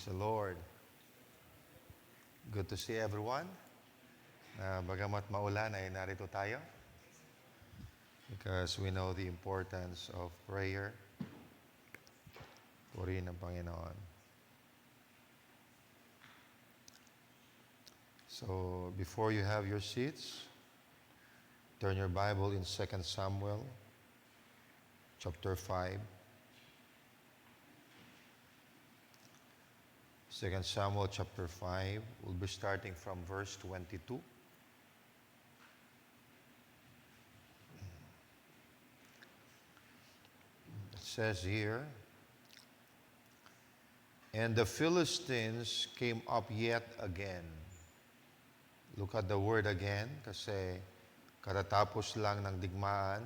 Praise the Lord. Good to see everyone. Bagamat maulan ay narito tayo because we know the importance of prayer. Purihin ang Panginoon. So, before you have your seats, turn your Bible in 2 Samuel chapter 5. 2 Samuel chapter 5, we'll be starting from verse 22. It says here, "And the Philistines came up yet again." Look at the word again kasi katatapos lang ng digmaan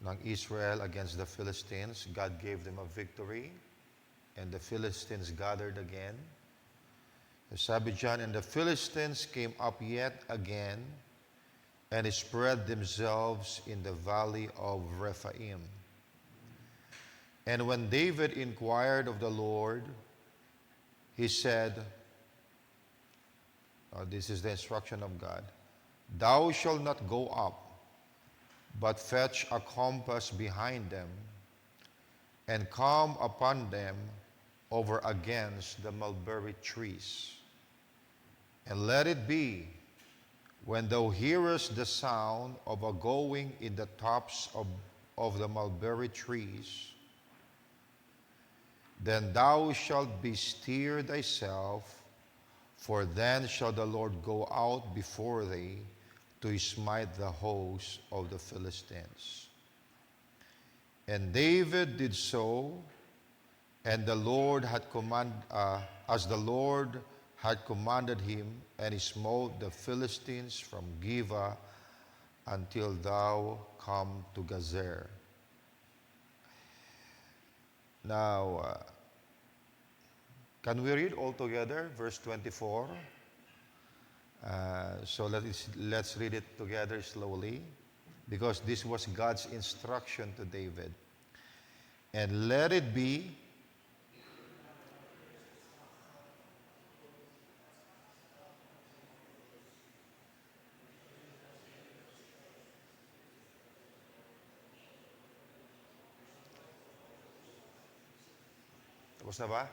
ng Israel against the Philistines. God gave them a victory. And the Philistines gathered again. Sabi dyan, "And the Philistines came up yet again and spread themselves in the valley of Rephaim. And when David inquired of the Lord, he said," this is the instruction of God, "Thou shalt not go up, but fetch a compass behind them, and come upon them over against the mulberry trees. And let it be, when thou hearest the sound of a going in the tops of the mulberry trees, then thou shalt bestir thyself, for then shall the Lord go out before thee to smite the host of the Philistines." And David did so, and the Lord had as the Lord had commanded him, and he smote the Philistines from Giva until thou come to Gazer. Now, can we read all together verse 24? So let's read it together slowly, because this was God's instruction to David. "And let it be, tapos na ba?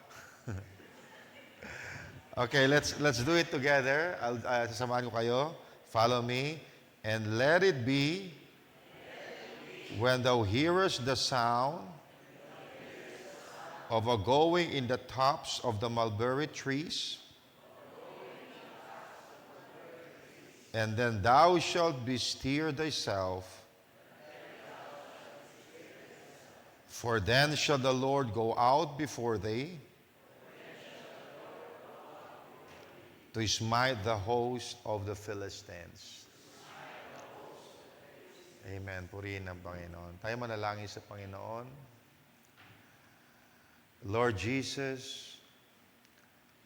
Okay, let's do it together. Sasamahan ko kayo. Follow me. "And let it be, when thou hearest the sound of a going in the tops of the mulberry trees, and then thou shalt bestir thyself, for then shall the Lord go out before thee to smite the host of the Philistines." Amen. Purihin ang Panginoon. Tayo manalangin sa Panginoon. Lord Jesus,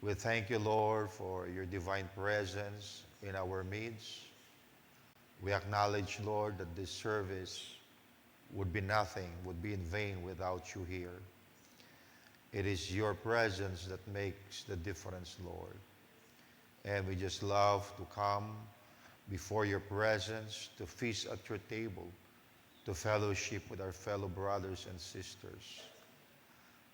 we thank you, Lord, for your divine presence in our midst. We acknowledge, Lord, that this service would be nothing, would be in vain without you here. It is your presence that makes the difference, Lord. And we just love to come before your presence, to feast at your table, to fellowship with our fellow brothers and sisters.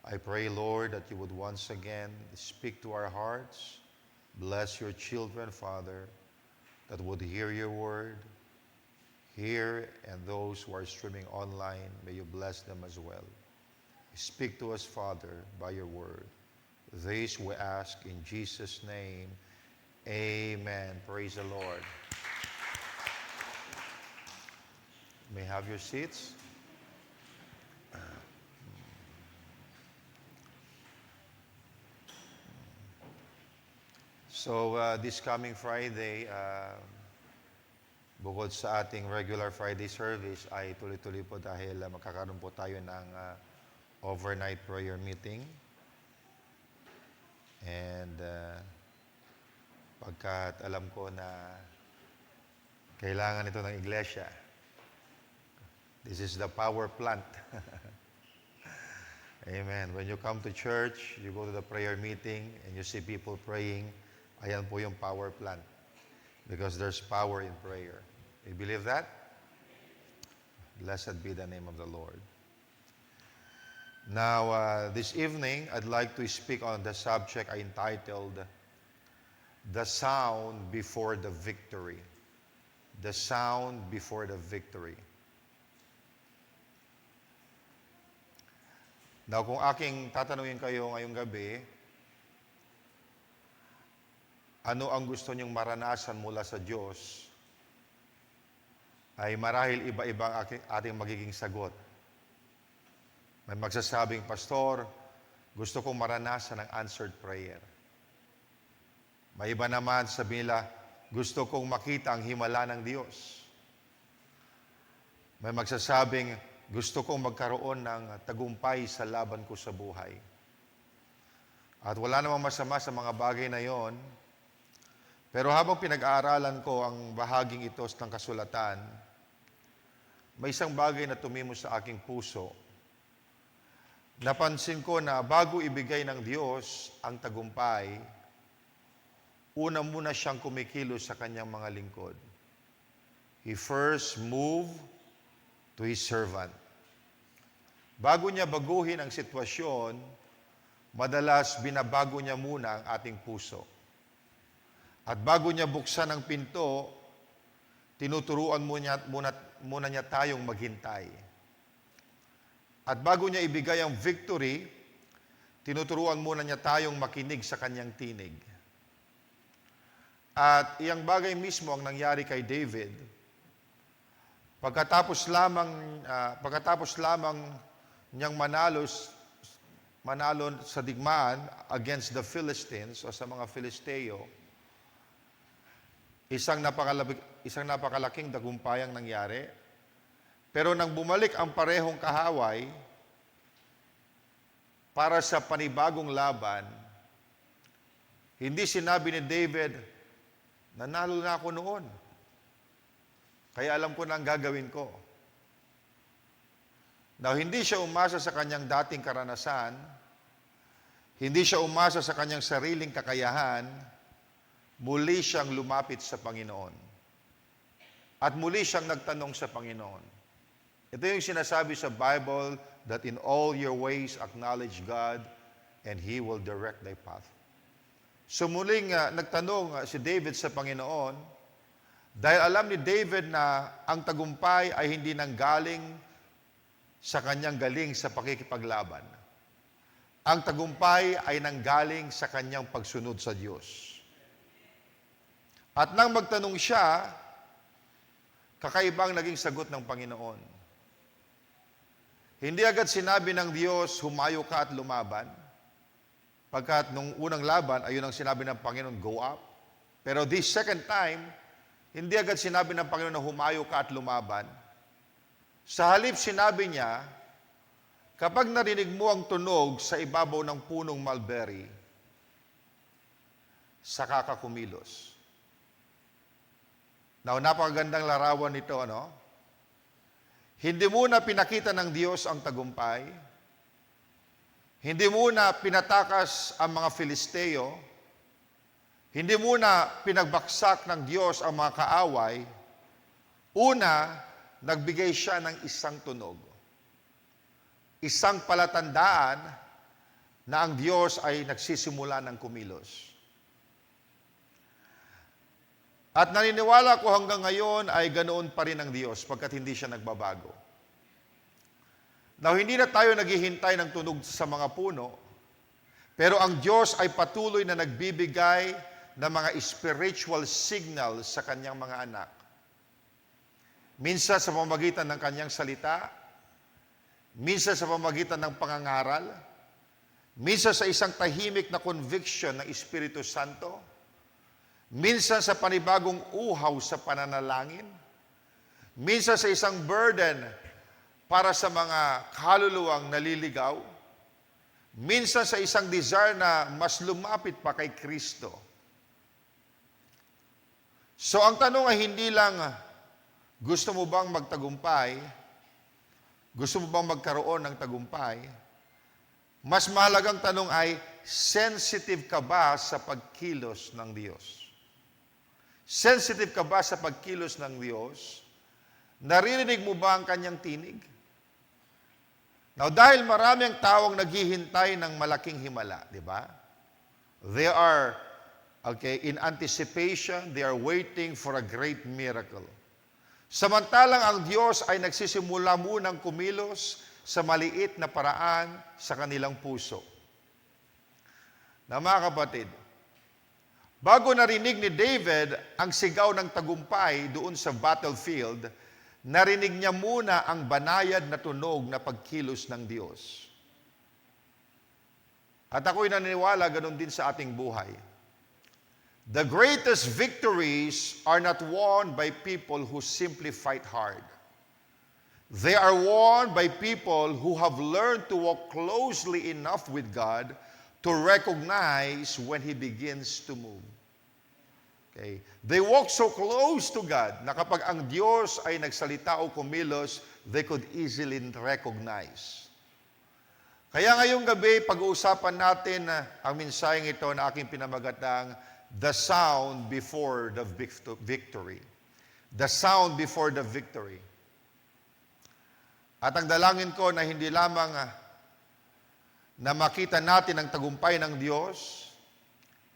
I pray, Lord, that you would once again speak to our hearts. Bless your children, Father, that would hear your word. Here and those who are streaming online, may you bless them as well. Speak to us, Father, by your word. This we ask in Jesus' name. Amen. Praise the Lord. You may have your seats. So this coming Friday, bukod sa ating regular Friday service, ay tuloy-tuloy po dahil magkakaroon po tayo ng overnight prayer meeting. And pagkat alam ko na kailangan ito ng iglesia, this is the power plant. Amen. When you come to church, you go to the prayer meeting, and you see people praying, ayan po yung power plant. Because there's power in prayer. You believe that? Blessed be the name of the Lord. Now, this evening, I'd like to speak on the subject I entitled, The Sound Before the Victory. The Sound Before the Victory. Now, kung aking tatanungin kayo ngayong gabi, ano ang gusto niyong maranasan mula sa Diyos, ay marahil iba-iba ang ating magiging sagot. May magsasabing, Pastor, gusto kong maranasan ang answered prayer. May iba naman sabi nila, gusto kong makita ang himala ng Diyos. May magsasabing, gusto kong magkaroon ng tagumpay sa laban ko sa buhay. At wala namang masama sa mga bagay na yon. Pero habang pinag-aaralan ko ang bahaging ito ng kasulatan, may isang bagay na tumimos sa aking puso. Napansin ko na bago ibigay ng Diyos ang tagumpay, una muna siyang kumikilos sa kanyang mga lingkod. He first moved to His servant. Bago niya baguhin ang sitwasyon, madalas binabago niya muna ang ating puso. At bago niya buksan ang pinto, tinuturuan muna niya tayong maghintay. At bago niya ibigay ang victory, tinuturuan muna niya tayong makinig sa kanyang tinig. At iyang bagay mismo ang nangyari kay David. Pagkatapos lamang niyang manalo sa digmaan against the Philistines o sa mga Filisteo, isang napakalaking tagumpay ang nangyari. Pero nang bumalik ang parehong kahaway para sa panibagong laban, hindi sinabi ni David, nanalo na ako noon. Kaya alam ko na ang gagawin ko. Now, hindi siya umasa sa kanyang dating karanasan, hindi siya umasa sa kanyang sariling kakayahan, muli siyang lumapit sa Panginoon. At muli siyang nagtanong sa Panginoon. Ito yung sinasabi sa Bible that in all your ways acknowledge God and He will direct thy path. So muling nagtanong si David sa Panginoon dahil alam ni David na ang tagumpay ay hindi nanggaling sa kanyang galing sa pakikipaglaban. Ang tagumpay ay nanggaling sa kanyang pagsunod sa Diyos. At nang magtanong siya, kakaibang naging sagot ng Panginoon. Hindi agad sinabi ng Diyos, humayo ka at lumaban. Pagkat nung unang laban, ayun ang sinabi ng Panginoon, go up. Pero this second time, hindi agad sinabi ng Panginoon na humayo ka at lumaban. Sa halip sinabi niya, kapag narinig mo ang tunog sa ibabaw ng punong mulberry, saka ka kumilos. Now, napakagandang larawan nito, ano? Hindi muna pinakita ng Diyos ang tagumpay. Hindi muna pinatakas ang mga Filisteo. Hindi muna pinagbaksak ng Diyos ang mga kaaway. Una, nagbigay siya ng isang tunog. Isang palatandaan na ang Diyos ay nagsisimula ng kumilos. At naniniwala ko hanggang ngayon ay ganoon pa rin ang Diyos pagkat hindi siya nagbabago. Now, hindi na tayo naghihintay ng tunog sa mga puno, pero ang Diyos ay patuloy na nagbibigay ng mga spiritual signal sa kanyang mga anak. Minsan sa pamamagitan ng kanyang salita, minsan sa pamamagitan ng pangangaral, minsan sa isang tahimik na conviction ng Espiritu Santo, minsan sa panibagong uhaw sa pananalangin, minsan sa isang burden para sa mga kaluluwang naliligaw, minsan sa isang desire na mas lumapit pa kay Kristo. So ang tanong ay hindi lang, gusto mo bang magtagumpay? Gusto mo bang magkaroon ng tagumpay? Mas mahalagang tanong ay, sensitive ka ba sa pagkilos ng Diyos? Sensitive ka ba sa pagkilos ng Diyos? Naririnig mo ba ang kanyang tinig? Now, dahil marami ang taong naghihintay ng malaking himala, di ba? They are, in anticipation, they are waiting for a great miracle. Samantalang ang Diyos ay nagsisimula munang kumilos sa maliit na paraan sa kanilang puso. Na mga kapatid, bago narinig ni David ang sigaw ng tagumpay doon sa battlefield, narinig niya muna ang banayad na tunog na pagkilos ng Diyos. At ako'y naniniwala, ganun din sa ating buhay. The greatest victories are not won by people who simply fight hard. They are won by people who have learned to walk closely enough with God to recognize when He begins to move. Okay. They walk so close to God na kapag ang Diyos ay nagsalita o kumilos, they could easily recognize. Kaya ngayong gabi, pag-uusapan natin ang mensaheng ito na aking pinamagatang, The Sound Before the Victory. The Sound Before the Victory. At ang dalangin ko na hindi lamang na makita natin ang tagumpay ng Diyos,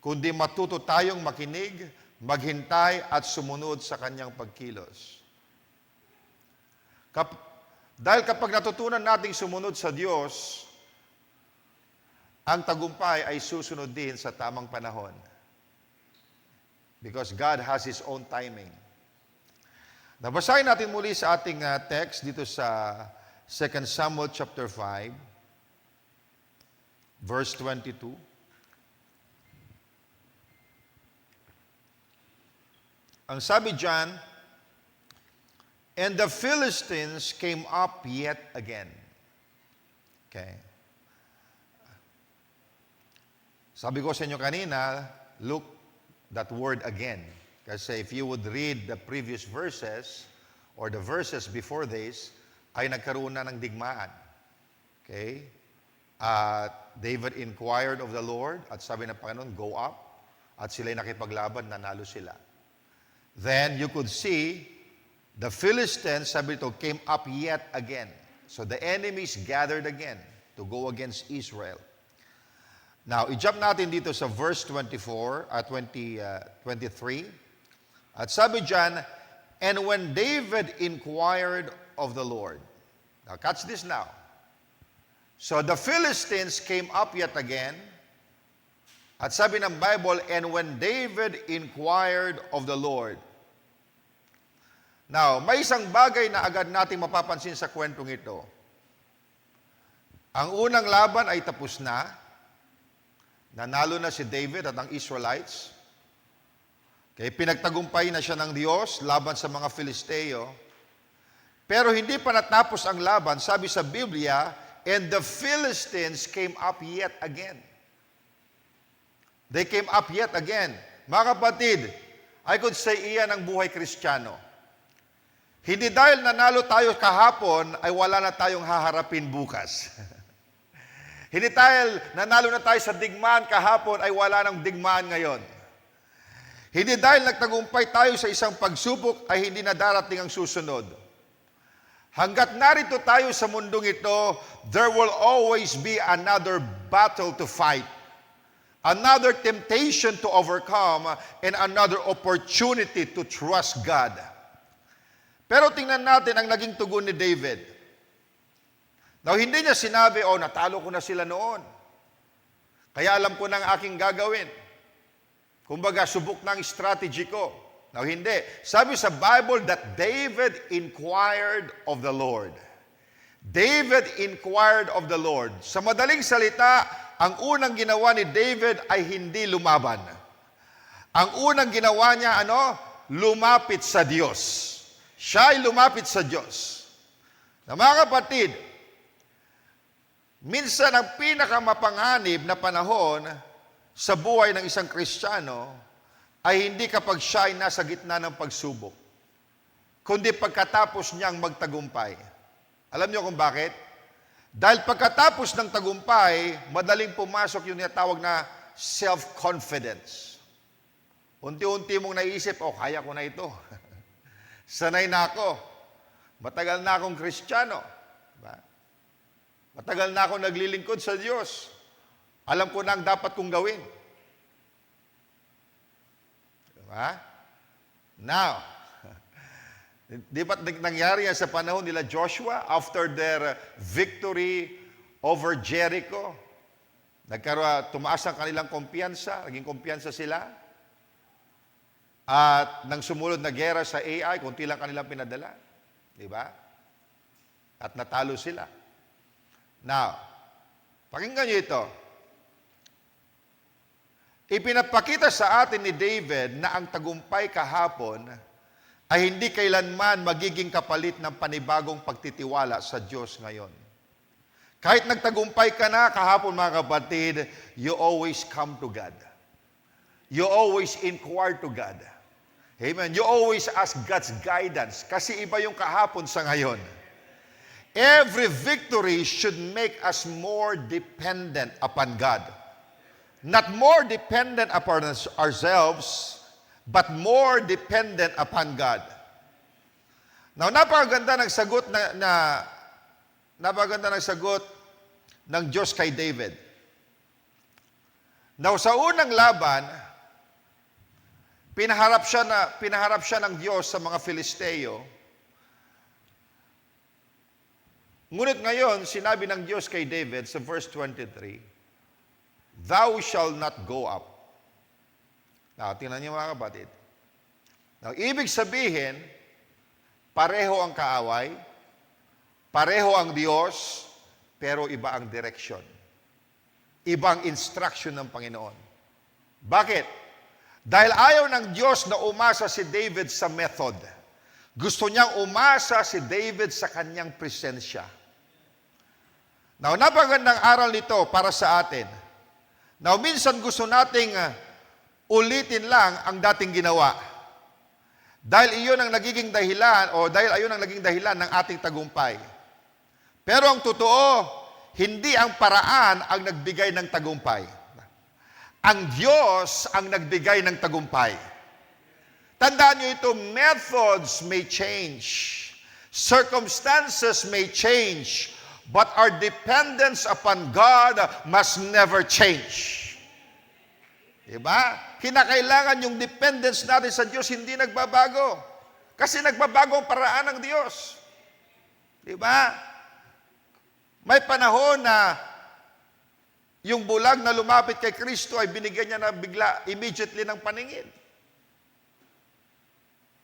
kundi matuto tayong makinig, maghintay at sumunod sa kanyang pagkilos. Dahil kapag natutunan nating sumunod sa Diyos, ang tagumpay ay susunod din sa tamang panahon. Because God has His own timing. Nabasahin natin muli sa ating text dito sa 2 Samuel chapter 5, verse 22. Ang sabi dyan, and the Philistines came up yet again. Okay. Sabi ko sa inyo kanina, look that word again. Kasi if you would read the previous verses or the verses before this, ay nagkaroon na ng digmaan. Okay? David inquired of the Lord at sabi ng Panginoon, go up. At sila'y nakipaglaban, nanalo sila. Then you could see the Philistines, sabi ito, came up yet again. So the enemies gathered again to go against Israel. Now, i-jump natin dito sa verse 23. At sabi dyan, and when David inquired of the Lord. Now, catch this now. So the Philistines came up yet again. At sabi ng Bible, and when David inquired of the Lord. Now, may isang bagay na agad nating mapapansin sa kwentong ito. Ang unang laban ay tapos na. Nanalo na si David at ang Israelites. Okay, pinagtagumpay na siya ng Diyos laban sa mga Filisteo. Pero hindi pa natapos ang laban. Sabi sa Biblia, and the Philistines came up yet again. They came up yet again. Mga kapatid, I could say iyan ang buhay Kristiyano. Hindi dahil nanalo tayo kahapon, ay wala na tayong haharapin bukas. Hindi dahil nanalo na tayo sa digmaan kahapon, ay wala nang digmaan ngayon. Hindi dahil nagtagumpay tayo sa isang pagsubok, ay hindi na darating ang susunod. Hanggat narito tayo sa mundong ito, there will always be another battle to fight. Another temptation to overcome, and another opportunity to trust God. Pero tingnan natin ang naging tugon ni David. Now, hindi niya sinabi, natalo ko na sila noon. Kaya alam ko na ang aking gagawin. Kumbaga, subok na ang strategy ko. Now, hindi. Sabi sa Bible that David inquired of the Lord. David inquired of the Lord. Sa madaling salita, ang unang ginawa ni David ay hindi lumaban. Ang unang ginawa niya, lumapit sa Diyos. Siya ay lumapit sa Diyos. Na mga kapatid, minsan ang pinakamapanganib na panahon sa buhay ng isang Kristiyano ay hindi kapag siya ay nasa gitna ng pagsubok, kundi pagkatapos niyang magtagumpay. Alam niyo kung bakit? Dahil pagkatapos ng tagumpay, madaling pumasok yung tinatawag na self-confidence. Unti-unti mong naisip, kaya ko na ito. Sanay na ako. Matagal na akong Kristiyano. Diba? Matagal na akong naglilingkod sa Diyos. Alam ko na ang dapat kong gawin. Diba? Now, di ba nangyari yan sa panahon nila Joshua after their victory over Jericho? Tumaas ang kanilang kumpiyansa, naging kumpiyansa sila. At nang sumunod na gera sa AI, kunti lang kanilang pinadala. Di ba? At natalo sila. Now, pakinggan nyo ito. Ipinapakita sa atin ni David na ang tagumpay kahapon ay hindi kailanman magiging kapalit ng panibagong pagtitiwala sa Diyos ngayon. Kahit nagtagumpay ka na kahapon, mga kapatid, you always come to God. You always inquire to God. Amen. You always ask God's guidance kasi iba yung kahapon sa ngayon. Every victory should make us more dependent upon God. Not more dependent upon ourselves, but more dependent upon God. Now, napakaganda ng sagot napakaganda ng sagot ng Diyos kay David. Now, sa unang laban, pinaharap siya ng Diyos sa mga Filisteo. Ngunit ngayon, sinabi ng Diyos kay David sa verse 23, "Thou shalt not go up." Now, tingnan niyo mga kapatid. Now, ibig sabihin, pareho ang kaaway, pareho ang Diyos, pero iba ang direksyon. Ibang instruction ng Panginoon. Bakit? Dahil ayaw ng Diyos na umasa si David sa method. Gusto niyang umasa si David sa kanyang presensya. Now, napagandang aral nito para sa atin. Now, minsan gusto nating ulitin lang ang dating ginawa. Dahil iyon ang nagiging dahilan ayon ang naging dahilan ng ating tagumpay. Pero ang totoo, hindi ang paraan ang nagbigay ng tagumpay. Ang Diyos ang nagbigay ng tagumpay. Tandaan niyo ito, methods may change. Circumstances may change. But our dependence upon God must never change. Diba? Kinakailangan yung dependence natin sa Diyos hindi nagbabago. Kasi nagbabago ang paraan ng Diyos. Diba? May panahon na yung bulag na lumapit kay Kristo ay binigyan niya na bigla, immediately ng paningin.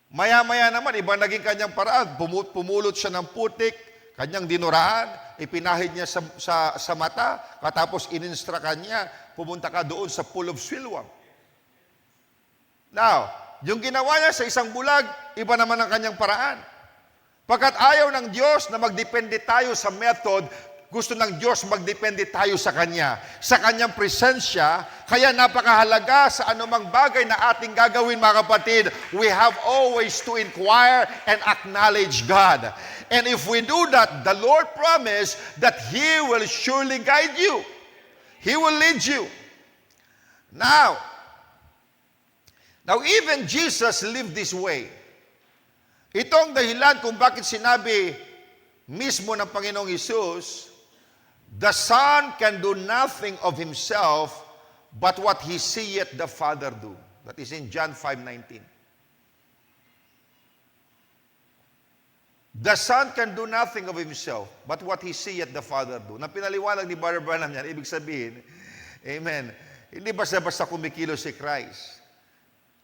Maya-maya naman, iba naging kanyang paraan. Pumulot siya ng putik, kanyang dinuraan, ipinahid niya sa mata, katapos ininstrakan niya, pumunta ka doon sa pool of Siloam. Now, yung ginawa niya sa isang bulag, iba naman ang kanyang paraan. Pagkat ayaw ng Diyos na magdepende tayo sa method, gusto ng Diyos magdepende tayo sa Kanya, sa Kanyang presensya, kaya napakahalaga sa anumang bagay na ating gagawin, mga kapatid, we have always to inquire and acknowledge God. And if we do that, the Lord promised that He will surely guide you. He will lead you. Now, even Jesus lived this way. Ito ang dahilan kung bakit sinabi mismo ng Panginoong Hesus, the Son can do nothing of Himself but what He seeth the Father do. That is in John 5:19. The Son can do nothing of Himself but what He seeth the Father do. Na pinaliwanag ni Brother Branham yan, ibig sabihin, amen, hindi basta-basta kumikilos si Christ.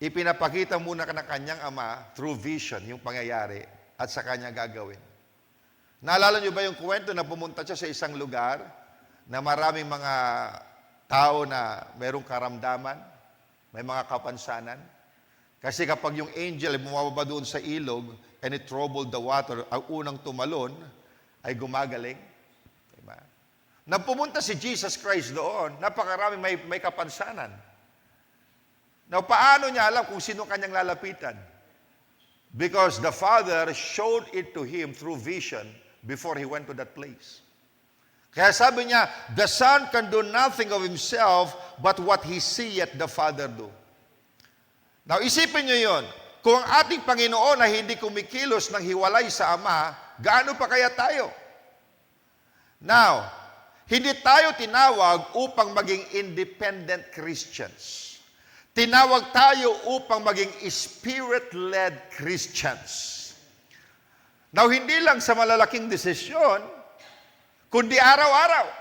Ipinapakita muna ka ng kanyang Ama through vision, yung pangyayari, at sa kanya gagawin. Naalala niyo ba yung kwento na pumunta siya sa isang lugar na maraming mga tao na merong karamdaman, may mga kapansanan? Kasi kapag yung angel ay bumababa doon sa ilog and it troubled the water, ang unang tumalon ay gumagaling. Diba? Nang pumunta si Jesus Christ doon, napakarami may kapansanan. Now, paano niya alam kung sino kanyang lalapitan? Because the Father showed it to him through vision before he went to that place. Kaya sabi niya, the Son can do nothing of Himself but what He seeth the Father do. Now, isipin niyo yon. Kung ang ating Panginoon ay hindi kumikilos ng hiwalay sa Ama, gaano pa kaya tayo? Now, hindi tayo tinawag upang maging independent Christians. Tinawag tayo upang maging Spirit-led Christians. Now, hindi lang sa malalaking desisyon, kundi araw-araw.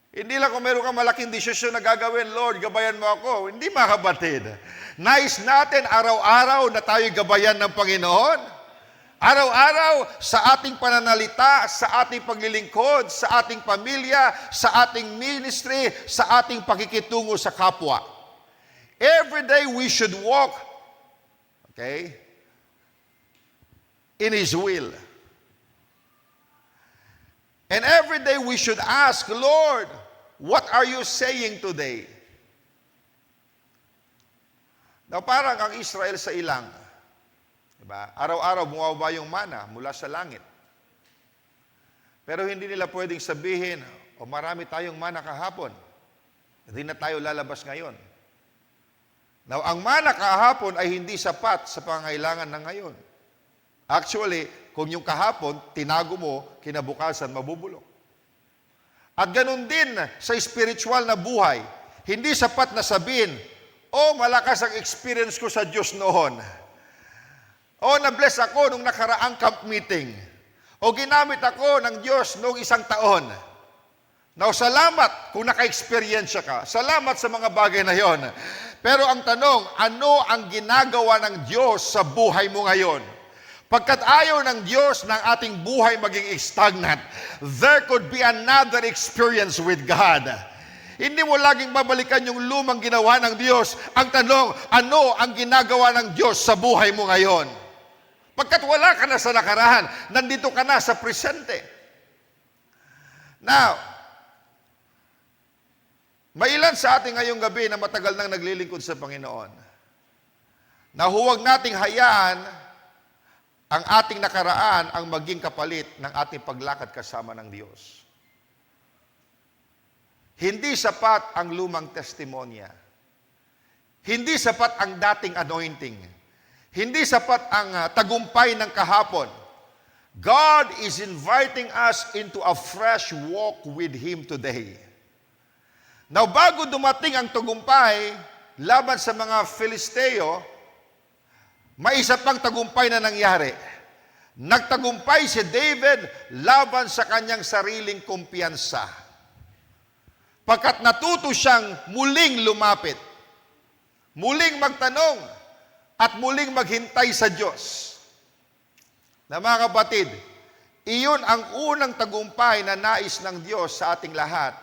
Hindi lang kung meron kang malaking desisyon na gagawin, Lord, gabayan mo ako. Hindi, mga kapatid. Nais natin araw-araw na tayo gabayan ng Panginoon. Araw-araw sa ating pananalita, sa ating paglilingkod, sa ating pamilya, sa ating ministry, sa ating pakikitungo sa kapwa. Every day we should walk, okay, in His will. And every day we should ask, Lord, what are you saying today? Now, parang ang Israel sa ilang, diba? Araw-araw bumababa yung mana mula sa langit. Pero hindi nila pwedeng sabihin, marami tayong mana kahapon. Hindi na tayo lalabas ngayon. Now, ang mana kahapon ay hindi sapat sa pangangailangan ng ngayon. Actually, kung yung kahapon, tinago mo, kinabukasan, mabubulok. At ganun din sa spiritual na buhay. Hindi sapat na sabihin, malakas ang experience ko sa Diyos noon. Na-bless ako nung nakaraang camp meeting. Ginamit ako ng Diyos noong isang taon. Now, salamat kung naka-experience ka. Salamat sa mga bagay na yon. Pero ang tanong, ano ang ginagawa ng Diyos sa buhay mo ngayon? Pagkat ayaw ng Diyos ng ating buhay maging stagnant, there could be another experience with God. Hindi mo laging babalikan yung lumang ginawa ng Diyos. Ang tanong, ano ang ginagawa ng Diyos sa buhay mo ngayon? Pagkat wala ka na sa nakaraan, nandito ka na sa presente. Now, may ilan sa ating ngayong gabi na matagal nang naglilingkod sa Panginoon. Na huwag nating hayaan ang ating nakaraan ang maging kapalit ng ating paglakad kasama ng Diyos. Hindi sapat ang lumang testimonya. Hindi sapat ang dating anointing. Hindi sapat ang tagumpay ng kahapon. God is inviting us into a fresh walk with Him today. Now, bago dumating ang tagumpay laban sa mga Filisteo, may isa pang tagumpay na nangyari. Nagtagumpay si David laban sa kanyang sariling kumpiyansa. Pagkat natuto siyang muling lumapit, muling magtanong, at muling maghintay sa Diyos. Na mga kapatid, iyon ang unang tagumpay na nais ng Diyos sa ating lahat.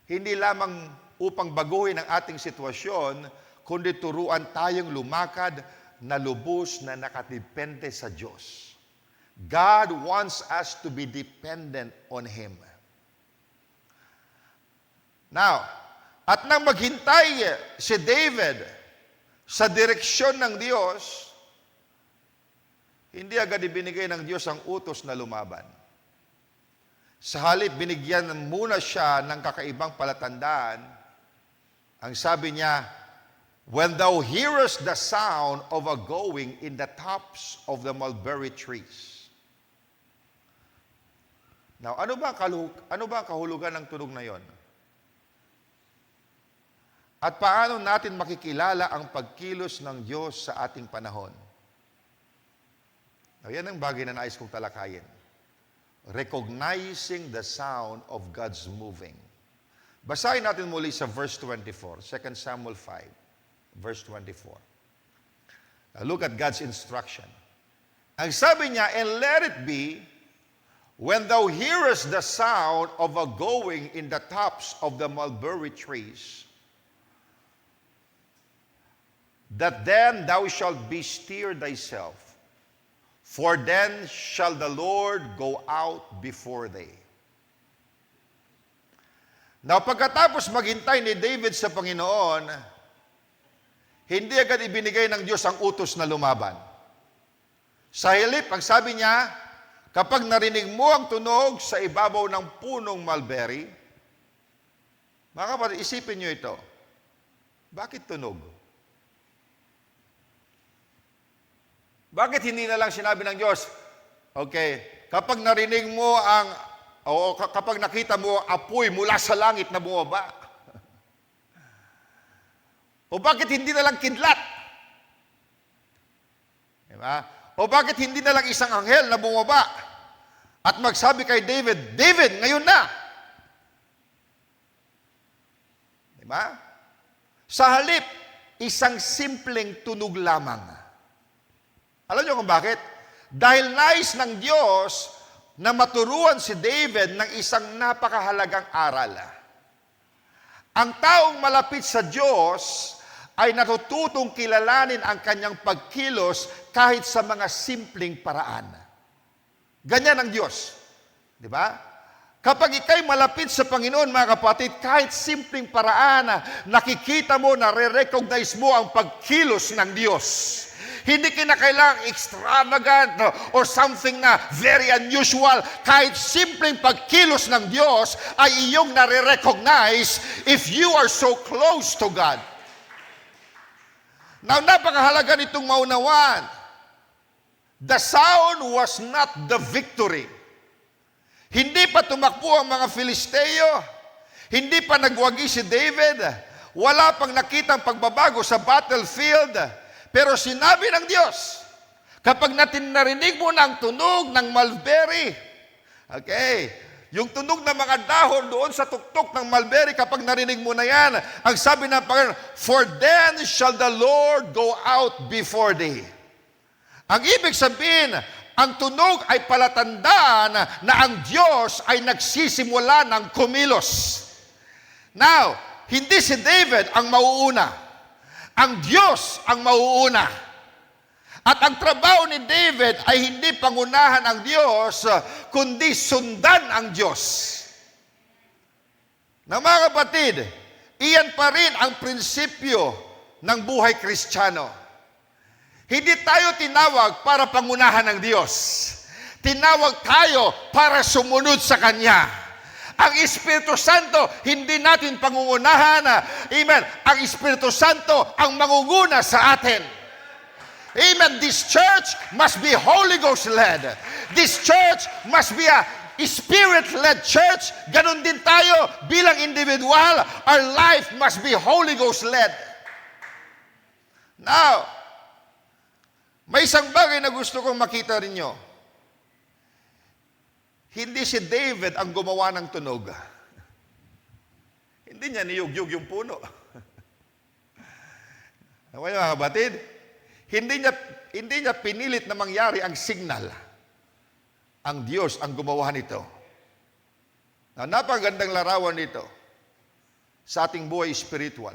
Hindi lamang upang baguhin ang ating sitwasyon, kundi turuan tayong lumakad na lubos na nakadepende sa Diyos. God wants us to be dependent on Him. Now, at nang maghintay si David sa direksyon ng Diyos, hindi agad ibinigay ng Diyos ang utos na lumaban. Sa halip, binigyan muna siya ng kakaibang palatandaan. Ang sabi niya, when thou hearest the sound of a going in the tops of the mulberry trees. Now, ano ba ang kahulugan ng tunog na yon? At paano natin makikilala ang pagkilos ng Diyos sa ating panahon? Now, yan ang bagay na nais kong talakayin. Recognizing the sound of God's moving. Basahin natin muli sa verse 24, 2 Samuel 5. Verse 24. Now look at God's instruction. Ang sabi niya, and let it be, when thou hearest the sound of a going in the tops of the mulberry trees, that then thou shalt bestir thyself, for then shall the Lord go out before thee. Now pagkatapos maghintay ni David sa Panginoon, hindi agad ibinigay ng Diyos ang utos na lumaban. Sa halip, ang sabi niya, kapag narinig mo ang tunog sa ibabaw ng punong mulberry, mga kapatid, isipin nyo ito. Bakit tunog? Bakit hindi na lang sinabi ng Diyos, okay, kapag narinig mo kapag nakita mo apoy mula sa langit na bumaba? O bakit hindi na lang kidlat? Diba? O bakit hindi na lang isang anghel na bumaba at magsabi kay David, David, ngayon na! Diba? Sa halip, isang simpleng tunog lamang. Alam niyo kung bakit? Dahil nais ng Diyos na maturuan si David ng isang napakahalagang aral. Ang taong malapit sa Diyos ay natututong kilalanin ang kanyang pagkilos kahit sa mga simpleng paraan. Ganyan ang Diyos. Di ba? Kapag ikay malapit sa Panginoon, mga kapatid, kahit simpleng paraan, nakikita mo, nare-recognize mo ang pagkilos ng Diyos. Hindi kinakailangang extravagant or something na very unusual. Kahit simpleng pagkilos ng Diyos ay iyong nare-recognize if you are so close to God. Now, napakahalaga nitong maunawaan. The sound was not the victory. Hindi pa tumakbo ang mga Filisteo. Hindi pa nagwagi si David. Wala pang nakitang pagbabago sa battlefield. Pero sinabi ng Diyos, kapag narinig mo ng tunog ng mulberry, okay, yung tunog ng mga dahon doon sa tuktok ng mulberry, kapag narinig mo na yan, ang sabi ng Panginoon, for then shall the Lord go out before thee. Ang ibig sabihin, ang tunog ay palatandaan na ang Diyos ay nagsisimula ng kumilos. Now, hindi si David ang mauuna. Ang Diyos ang mauuna. At ang trabaho ni David ay hindi pangunahan ang Diyos, kundi sundan ang Diyos. Na mga kapatid, iyan pa rin ang prinsipyo ng buhay Kristiyano. Hindi tayo tinawag para pangunahan ng Diyos. Tinawag tayo para sumunod sa Kanya. Ang Espiritu Santo, hindi natin pangungunahan. Amen. Ang Espiritu Santo ang mangunguna sa atin. Amen. This church must be Holy Ghost led. This church must be a Spirit-led church. Ganon din tayo bilang individual. Our life must be Holy Ghost led. Now, may isang bagay na gusto kong makita rinyo. Hindi si David ang gumawa ng tunog. Hindi niya niyugyug yung puno. Okay, mga kapatid? Hindi niya pinilit na mangyari ang signal. Ang Diyos ang gumawa nito. Now, napakagandang larawan nito sa ating buhay spiritual.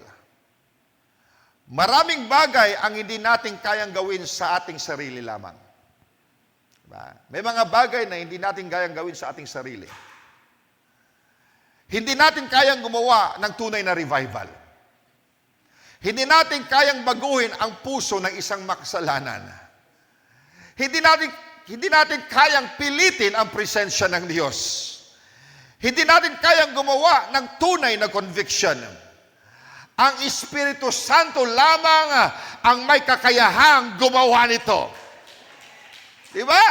Maraming bagay ang hindi natin kayang gawin sa ating sarili lamang. Diba? May mga bagay na hindi natin kayang gawin sa ating sarili. Hindi natin kayang gumawa ng tunay na revival. Hindi natin kayang baguhin ang puso ng isang makasalanan. Hindi natin kayang pilitin ang presensya ng Diyos. Hindi natin kayang gumawa ng tunay na conviction. Ang Espiritu Santo lamang ang may kakayahang gumawa nito. Di ba?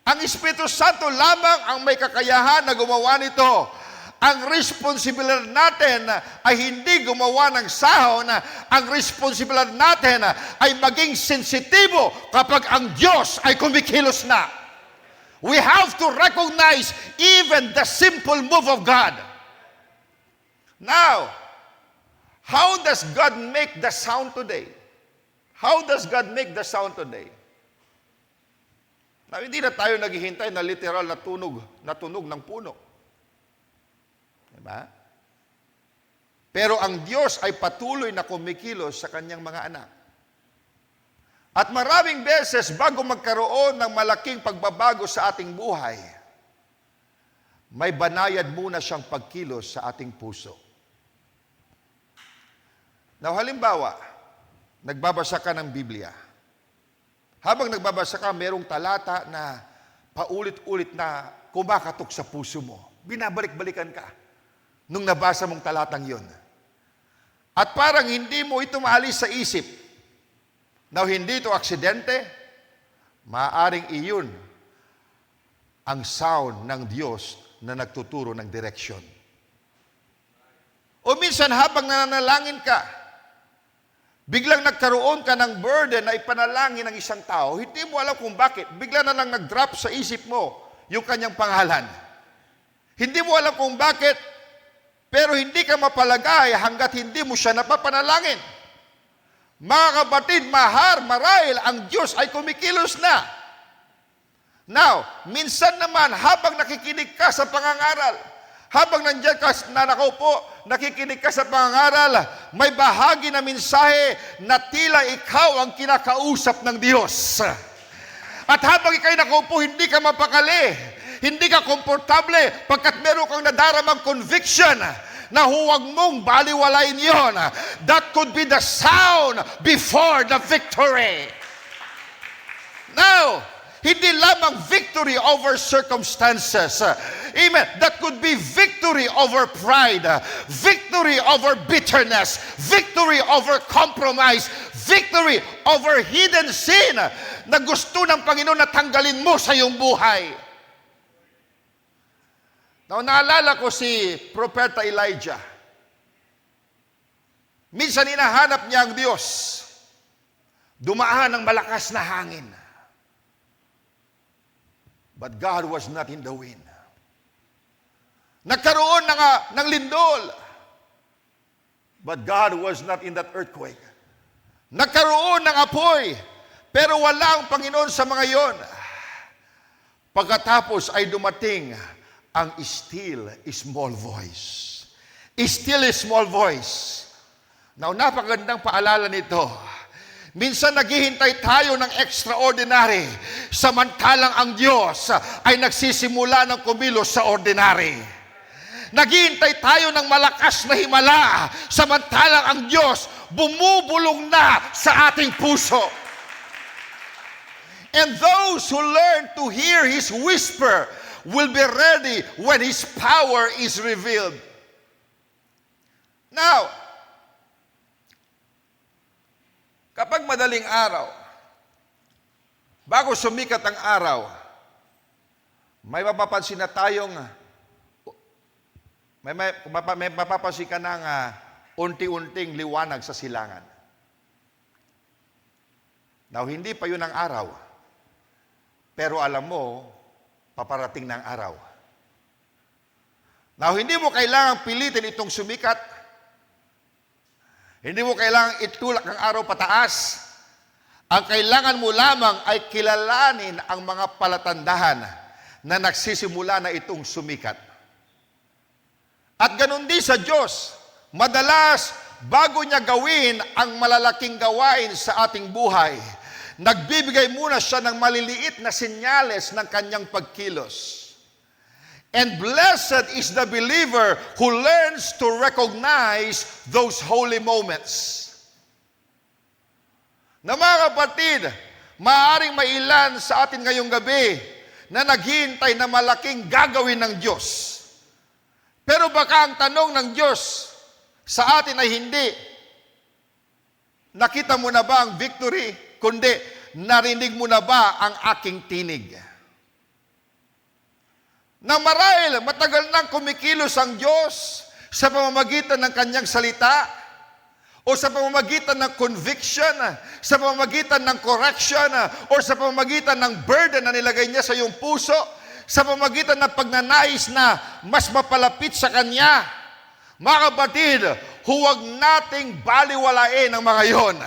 Ang Espiritu Santo lamang ang may kakayahan na gumawa nito. Ang responsibilidad natin ay hindi gumawa ng sahon. Ang responsibilidad natin ay maging sensitibo kapag ang Diyos ay kumikilos na. We have to recognize even the simple move of God. Now, how does God make the sound today? How does God make the sound today? Now, hindi na tayo naghihintay na literal na tunog ng puno. Diba? Pero ang Diyos ay patuloy na kumikilos sa kanyang mga anak. At maraming beses, bago magkaroon ng malaking pagbabago sa ating buhay, may banayad muna siyang pagkilos sa ating puso. Now, halimbawa, nagbabasa ka ng Biblia. Habang nagbabasa ka, merong talata na paulit-ulit na kumakatok sa puso mo. Binabalik-balikan ka nung nabasa mong talatang yon. At parang hindi mo ito maalis sa isip. Now, hindi ito aksidente, maaaring iyon ang sound ng Diyos na nagtuturo ng direksyon. O minsan habang nananalangin ka, biglang nagkaroon ka ng burden na ipanalangin ng isang tao, hindi mo alam kung bakit, bigla na lang nag-drop sa isip mo yung kanyang pangalan. Hindi mo alam kung bakit, pero hindi ka mapalagay hanggat hindi mo siya napapanalangin. Mga kapatid, marahil ang Diyos ay kumikilos na. Now, minsan naman, habang nakikinig ka sa pangangaral, habang nandiyan ka na nakaupo, nakikinig ka sa pangangaral, may bahagi na mensahe na tila ikaw ang kinakausap ng Diyos. At habang ikaw'y nakaupo, hindi ka mapakali, hindi ka komportable, pagkat meron kang nadaramang conviction na huwag mong baliwalain yon. That could be the sound before the victory. Now, hindi lamang victory over circumstances. Amen. That could be victory over pride, victory over bitterness, victory over compromise, victory over hidden sin na gusto ng Panginoon na tanggalin mo sa iyong buhay. Now, naalala ko si Propeta Elijah. Minsan hinahanap niya ang Diyos. Dumaan ng malakas na hangin. But God was not in the wind. Nagkaroon ng lindol. But God was not in that earthquake. Nagkaroon ng apoy. Pero wala ang Panginoon sa mga yon. Pagkatapos ay dumating ang still small voice. Still small voice. Now, napakagandang paalala nito. Minsan naghihintay tayo ng extraordinary, samantalang ang Diyos ay nagsisimula ng kumilos sa ordinary. Naghihintay tayo ng malakas na himala, samantalang ang Diyos bumubulong na sa ating puso. And those who learn to hear His whisper will be ready when His power is revealed. Now, kapag madaling araw, bago sumikat ang araw, may mapapansin na tayong, may mapapansin ka ng unti-unting liwanag sa silangan. Now, hindi pa yun ang araw, pero alam mo, paparating ng araw. Now, hindi mo kailangang pilitin itong sumikat. Hindi mo kailangang itulak ang araw pataas. Ang kailangan mo lamang ay kilalanin ang mga palatandahan na nagsisimula na itong sumikat. At ganun din sa Diyos, madalas bago niya gawin ang malalaking gawain sa ating buhay, nagbibigay muna siya ng maliliit na senyales ng kanyang pagkilos. And blessed is the believer who learns to recognize those holy moments. Na mga kapatid, maaaring mailan sa atin ngayong gabi na naghihintay na malaking gagawin ng Diyos. Pero baka ang tanong ng Diyos sa atin ay hindi, nakita mo na ba ang victory? Kundi, narinig mo na ba ang aking tinig? Na marahil matagal nang kumikilos ang Diyos sa pamamagitan ng kanyang salita o sa pamamagitan ng conviction, sa pamamagitan ng correction o sa pamamagitan ng burden na nilagay niya sa iyong puso, sa pamamagitan ng pagnanais na mas mapalapit sa Kanya. Mga kapatid, huwag nating baliwalain ang mga yon.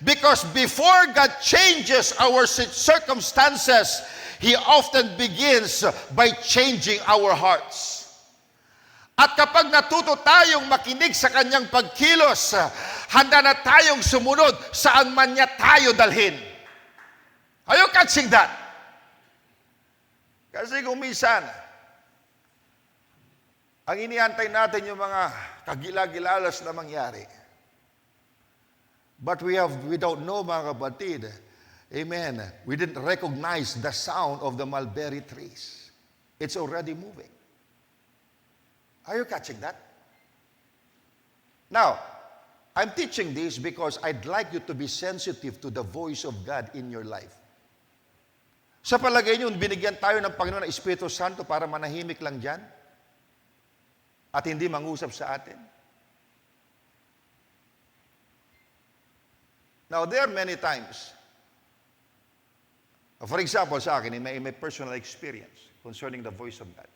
Because before God changes our circumstances, He often begins by changing our hearts. At kapag natuto tayong makinig sa Kanyang pagkilos, handa na tayong sumunod saan man niya tayo dalhin. Are you catching that? Kasi kung minsan, ang iniantay natin yung mga kagila-gilalas na mangyari. But we don't know, mga kapatid, Amen. We didn't recognize the sound of the mulberry trees. It's already moving. Are you catching that? Now, I'm teaching this because I'd like you to be sensitive to the voice of God in your life. Sa palagay niyo, binigyan tayo ng Panginoon ng Espiritu Santo para manahimik lang dyan at hindi mangusap sa atin? Now, there are many times, for example, sa akin, in my personal experience concerning the voice of God.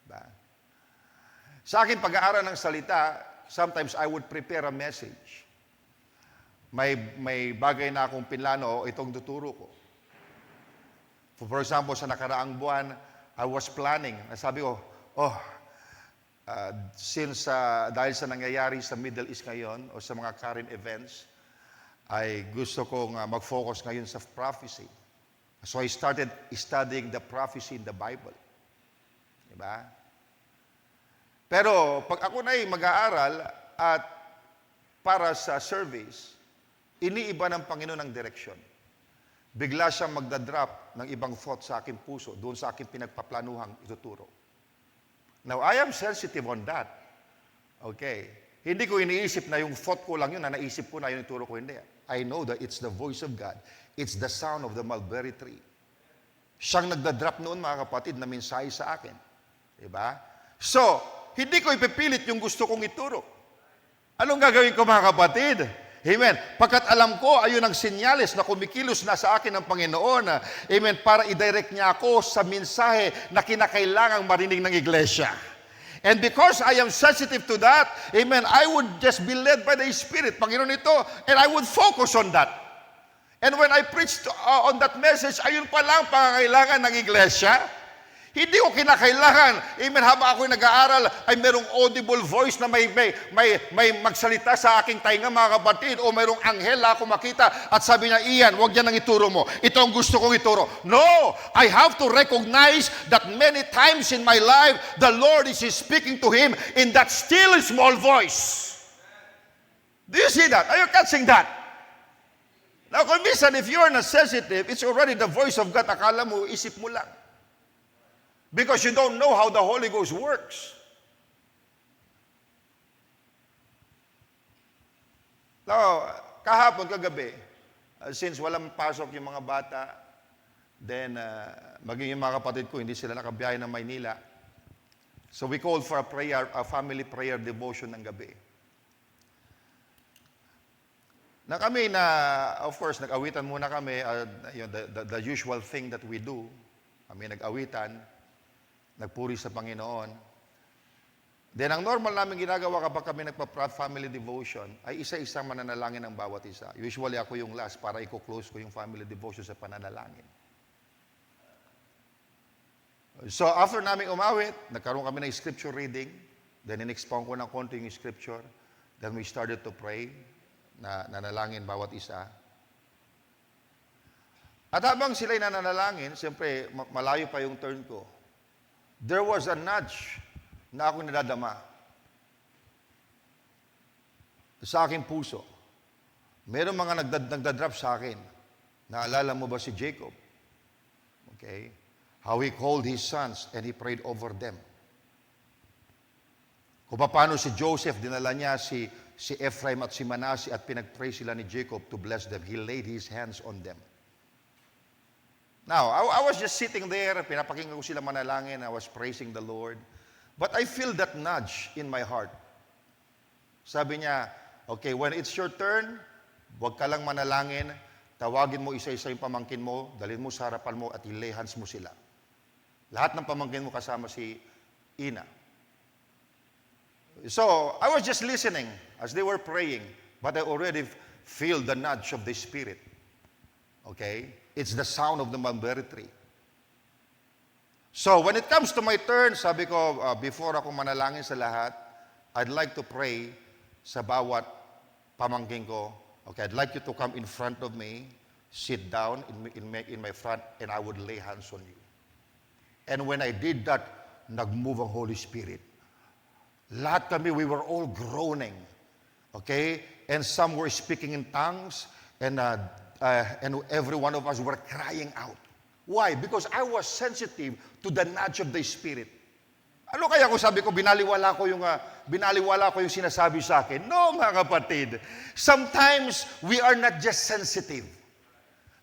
Ba? Sa akin, pag-aaral ng salita, sometimes I would prepare a message. May bagay na akong pinlano, itong tuturo ko. For example, sa nakaraang buwan, I was planning. Nasabi ko, dahil sa nangyayari sa Middle East ngayon o sa mga current events, ay gusto kong mag-focus ngayon sa prophecy. So I started studying the prophecy in the Bible. Diba? Pero pag ako na mag-aaral at para sa service, iniiba ng Panginoon ang direksyon. Bigla siyang magdadrop ng ibang thought sa aking puso, doon sa aking pinagpaplanuhang ituturo. Now, I am sensitive on that. Okay. Hindi ko iniisip na yung thought ko lang yun, na naisip ko na yun ituro ko, hindi. I know that it's the voice of God. It's the sound of the mulberry tree. Siyang nagdadrop noon, mga kapatid, na mensahe sa akin. Diba? So, hindi ko ipipilit yung gusto kong ituro. Anong gagawin ko, mga kapatid? Amen. Pagkat alam ko, ayun ang senyales na kumikilos na sa akin ng Panginoon. Amen. Para i-direct niya ako sa mensahe na kinakailangang marinig ng iglesia. And because I am sensitive to that, amen, I would just be led by the Spirit. Panginoon ito, and I would focus on that. And when I preached on that message, ayun pa lang pangangailangan ng iglesia. Hindi ko kinakailangan, amen, habang ako'y nag-aaral, ay merong audible voice na may magsalita sa aking tainga, mga kapatid, o merong anghel na ako makita at sabi niya, Ian, huwag yan ang ituro mo. Ito ang gusto kong ituro. No! I have to recognize that many times in my life, the Lord is speaking to him in that still small voice. Do you see that? Are you catching that? Now, kung minsan, if you're not sensitive, it's already the voice of God. Akala mo, isip mo lang. Because you don't know how the Holy Ghost works. Now, kahapon, kagabi, since walang pasok yung mga bata, then maging yung mga kapatid ko, hindi sila nakabiyahe ng Maynila. So we called for a family prayer devotion ng gabi. Na kami of course, nag-awitan muna kami, the usual thing that we do. Kami nag-awitan, nagpuri sa Panginoon. Then, ang normal namin ginagawa kapag kami family devotion, ay isa-isang mananalangin ng bawat isa. Usually, ako yung last para i-close ko yung family devotion sa pananalangin. So, after namin umawit, nagkaroon kami ng scripture reading. Then, in-expound ko ng konti yung scripture. Then, we started to pray, na nanalangin bawat isa. At habang sila'y nananalangin, siyempre, malayo pa yung turn ko. There was a nudge na ako nadadama sa aking puso. Merong mga nagdadrop sa akin. Naalala mo ba si Jacob? Okay? How he called his sons and he prayed over them. Kung paano si Joseph, dinala niya si Ephraim at si Manasseh at pinag-pray sila ni Jacob to bless them. He laid his hands on them. Now, I was just sitting there, pinapakinggan ko sila manalangin, I was praising the Lord. But I feel that nudge in my heart. Sabi niya, okay, when it's your turn, huwag ka lang manalangin, tawagin mo isa-isa yung pamangkin mo, dalhin mo sa harapan mo at i-lay hands mo sila. Lahat ng pamangkin mo kasama si Ina. So, I was just listening as they were praying, but I already feel the nudge of the Spirit. Okay? It's the sound of the mulberry tree. So, when it comes to my turn, sabi ko, before ako manalangin sa lahat, I'd like to pray sa bawat pamangkin ko. Okay, I'd like you to come in front of me, sit down in my front, and I would lay hands on you. And when I did that, nag-move ang Holy Spirit. Lahat kami, we were all groaning. Okay? And some were speaking in tongues, and and every one of us were crying out. Why? Because I was sensitive to the nudge of the Spirit. Ano kaya kung sabi ko, binaliwala ko yung sinasabi sa akin? No, mga kapatid. Sometimes, we are not just sensitive.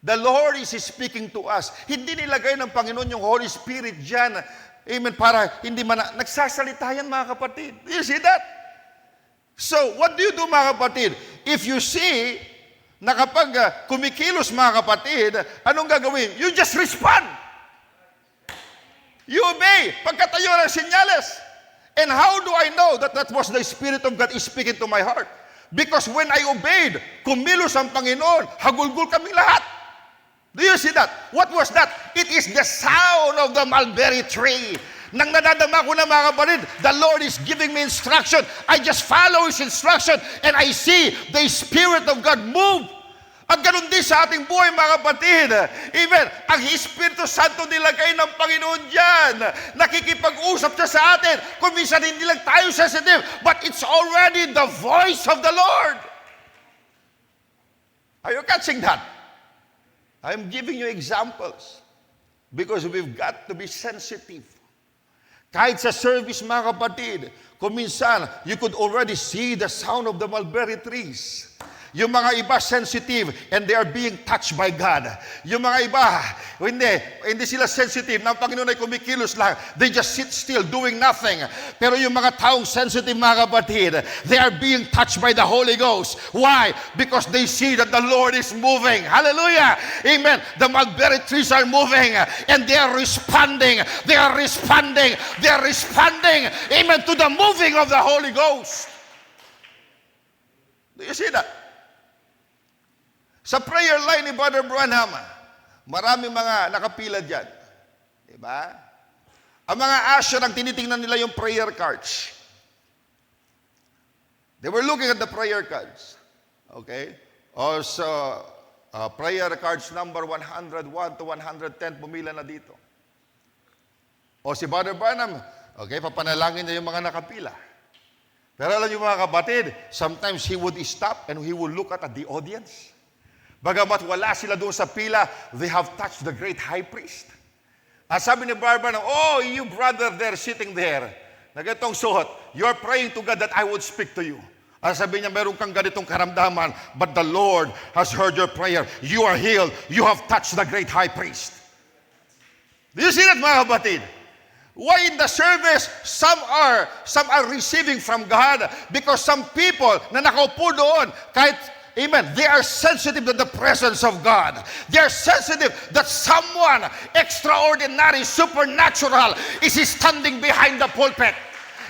The Lord is speaking to us. Hindi nilagay ng Panginoon yung Holy Spirit dyan. Amen. Para hindi man nagsasalita yan, mga kapatid. Do you see that? So, what do you do, mga kapatid? If you see na kapag kumikilos, mga kapatid, anong gagawin? You just respond. You obey. Pagkatayo ng sinyales. And how do I know that that was the Spirit of God is speaking to my heart? Because when I obeyed, kumilos ang Panginoon, hagulgul kami lahat. Do you see that? What was that? It is the sound of the mulberry tree. Nang nadadama ko na, mga kapatid, the Lord is giving me instruction. I just follow His instruction and I see the Spirit of God move. At ganun din sa ating buhay, mga kapatid. Amen. Ang Espiritu Santo nilagay ng Panginoon dyan. Nakikipag-usap siya sa atin. Kung minsan hindi lang tayo sensitive, but it's already the voice of the Lord. Are you catching that? I'm giving you examples because we've got to be sensitive. Kahit sa service, mga kapatid, kung minsan, you could already see the sound of the mulberry trees. Yung mga iba sensitive and they are being touched by God. Yung mga iba, hindi sila sensitive. Nang Panginoon ay kumikilos lang. They just sit still doing nothing. Pero yung mga taong sensitive, mga kapatid, they are being touched by the Holy Ghost. Why? Because they see that the Lord is moving. Hallelujah! Amen. The mulberry trees are moving and they are responding. They are responding. They are responding. Amen. To the moving of the Holy Ghost. Do you see that? Sa prayer line ni Brother Branham, marami mga nakapila dyan. Diba? Ang mga usher, ang tinitingnan nila yung prayer cards. They were looking at the prayer cards. Okay? Also, prayer cards number 101 to 110, pumila na dito. O si Brother Branham, okay, papanalangin niya yung mga nakapila. Pero alam niyo, mga kapatid, sometimes he would stop and he would look at the audience. Bagamat wala sila doon sa pila, they have touched the great high priest. At sabi ni Barbara, oh, you brother there sitting there, na ganitong suot, you're praying to God that I would speak to you. At sabi niya, meron kang ganitong karamdaman, but the Lord has heard your prayer. You are healed. You have touched the great high priest. Do you see that, mga kapatid? Why in the service, some are receiving from God because some people na nakaupo doon, kahit amen. They are sensitive to the presence of God. They are sensitive that someone extraordinary, supernatural is standing behind the pulpit.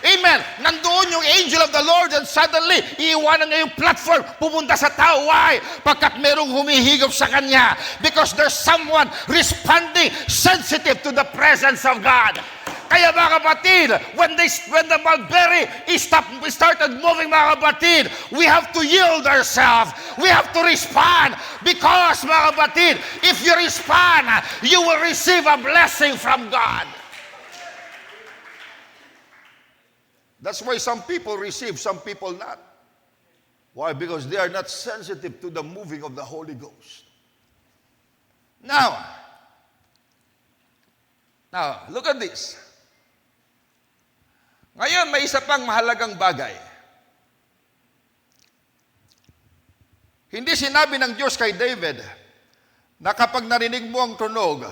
Amen. Nandoon yung angel of the Lord and suddenly, iiwanan niya yung platform, pumunta sa tao. Why? Pagkat merong humihigop sa kanya. Because there's someone responding sensitive to the presence of God. Kaya, mga kapatid, when the mulberry started moving, mga kapatid, we have to yield ourselves. We have to respond. Because, mga kapatid, if you respond, you will receive a blessing from God. That's why some people receive, some people not. Why? Because they are not sensitive to the moving of the Holy Ghost. Now, look at this. Ngayon, may isa pang mahalagang bagay. Hindi sinabi ng Diyos kay David na kapag narinig mo ang tunog,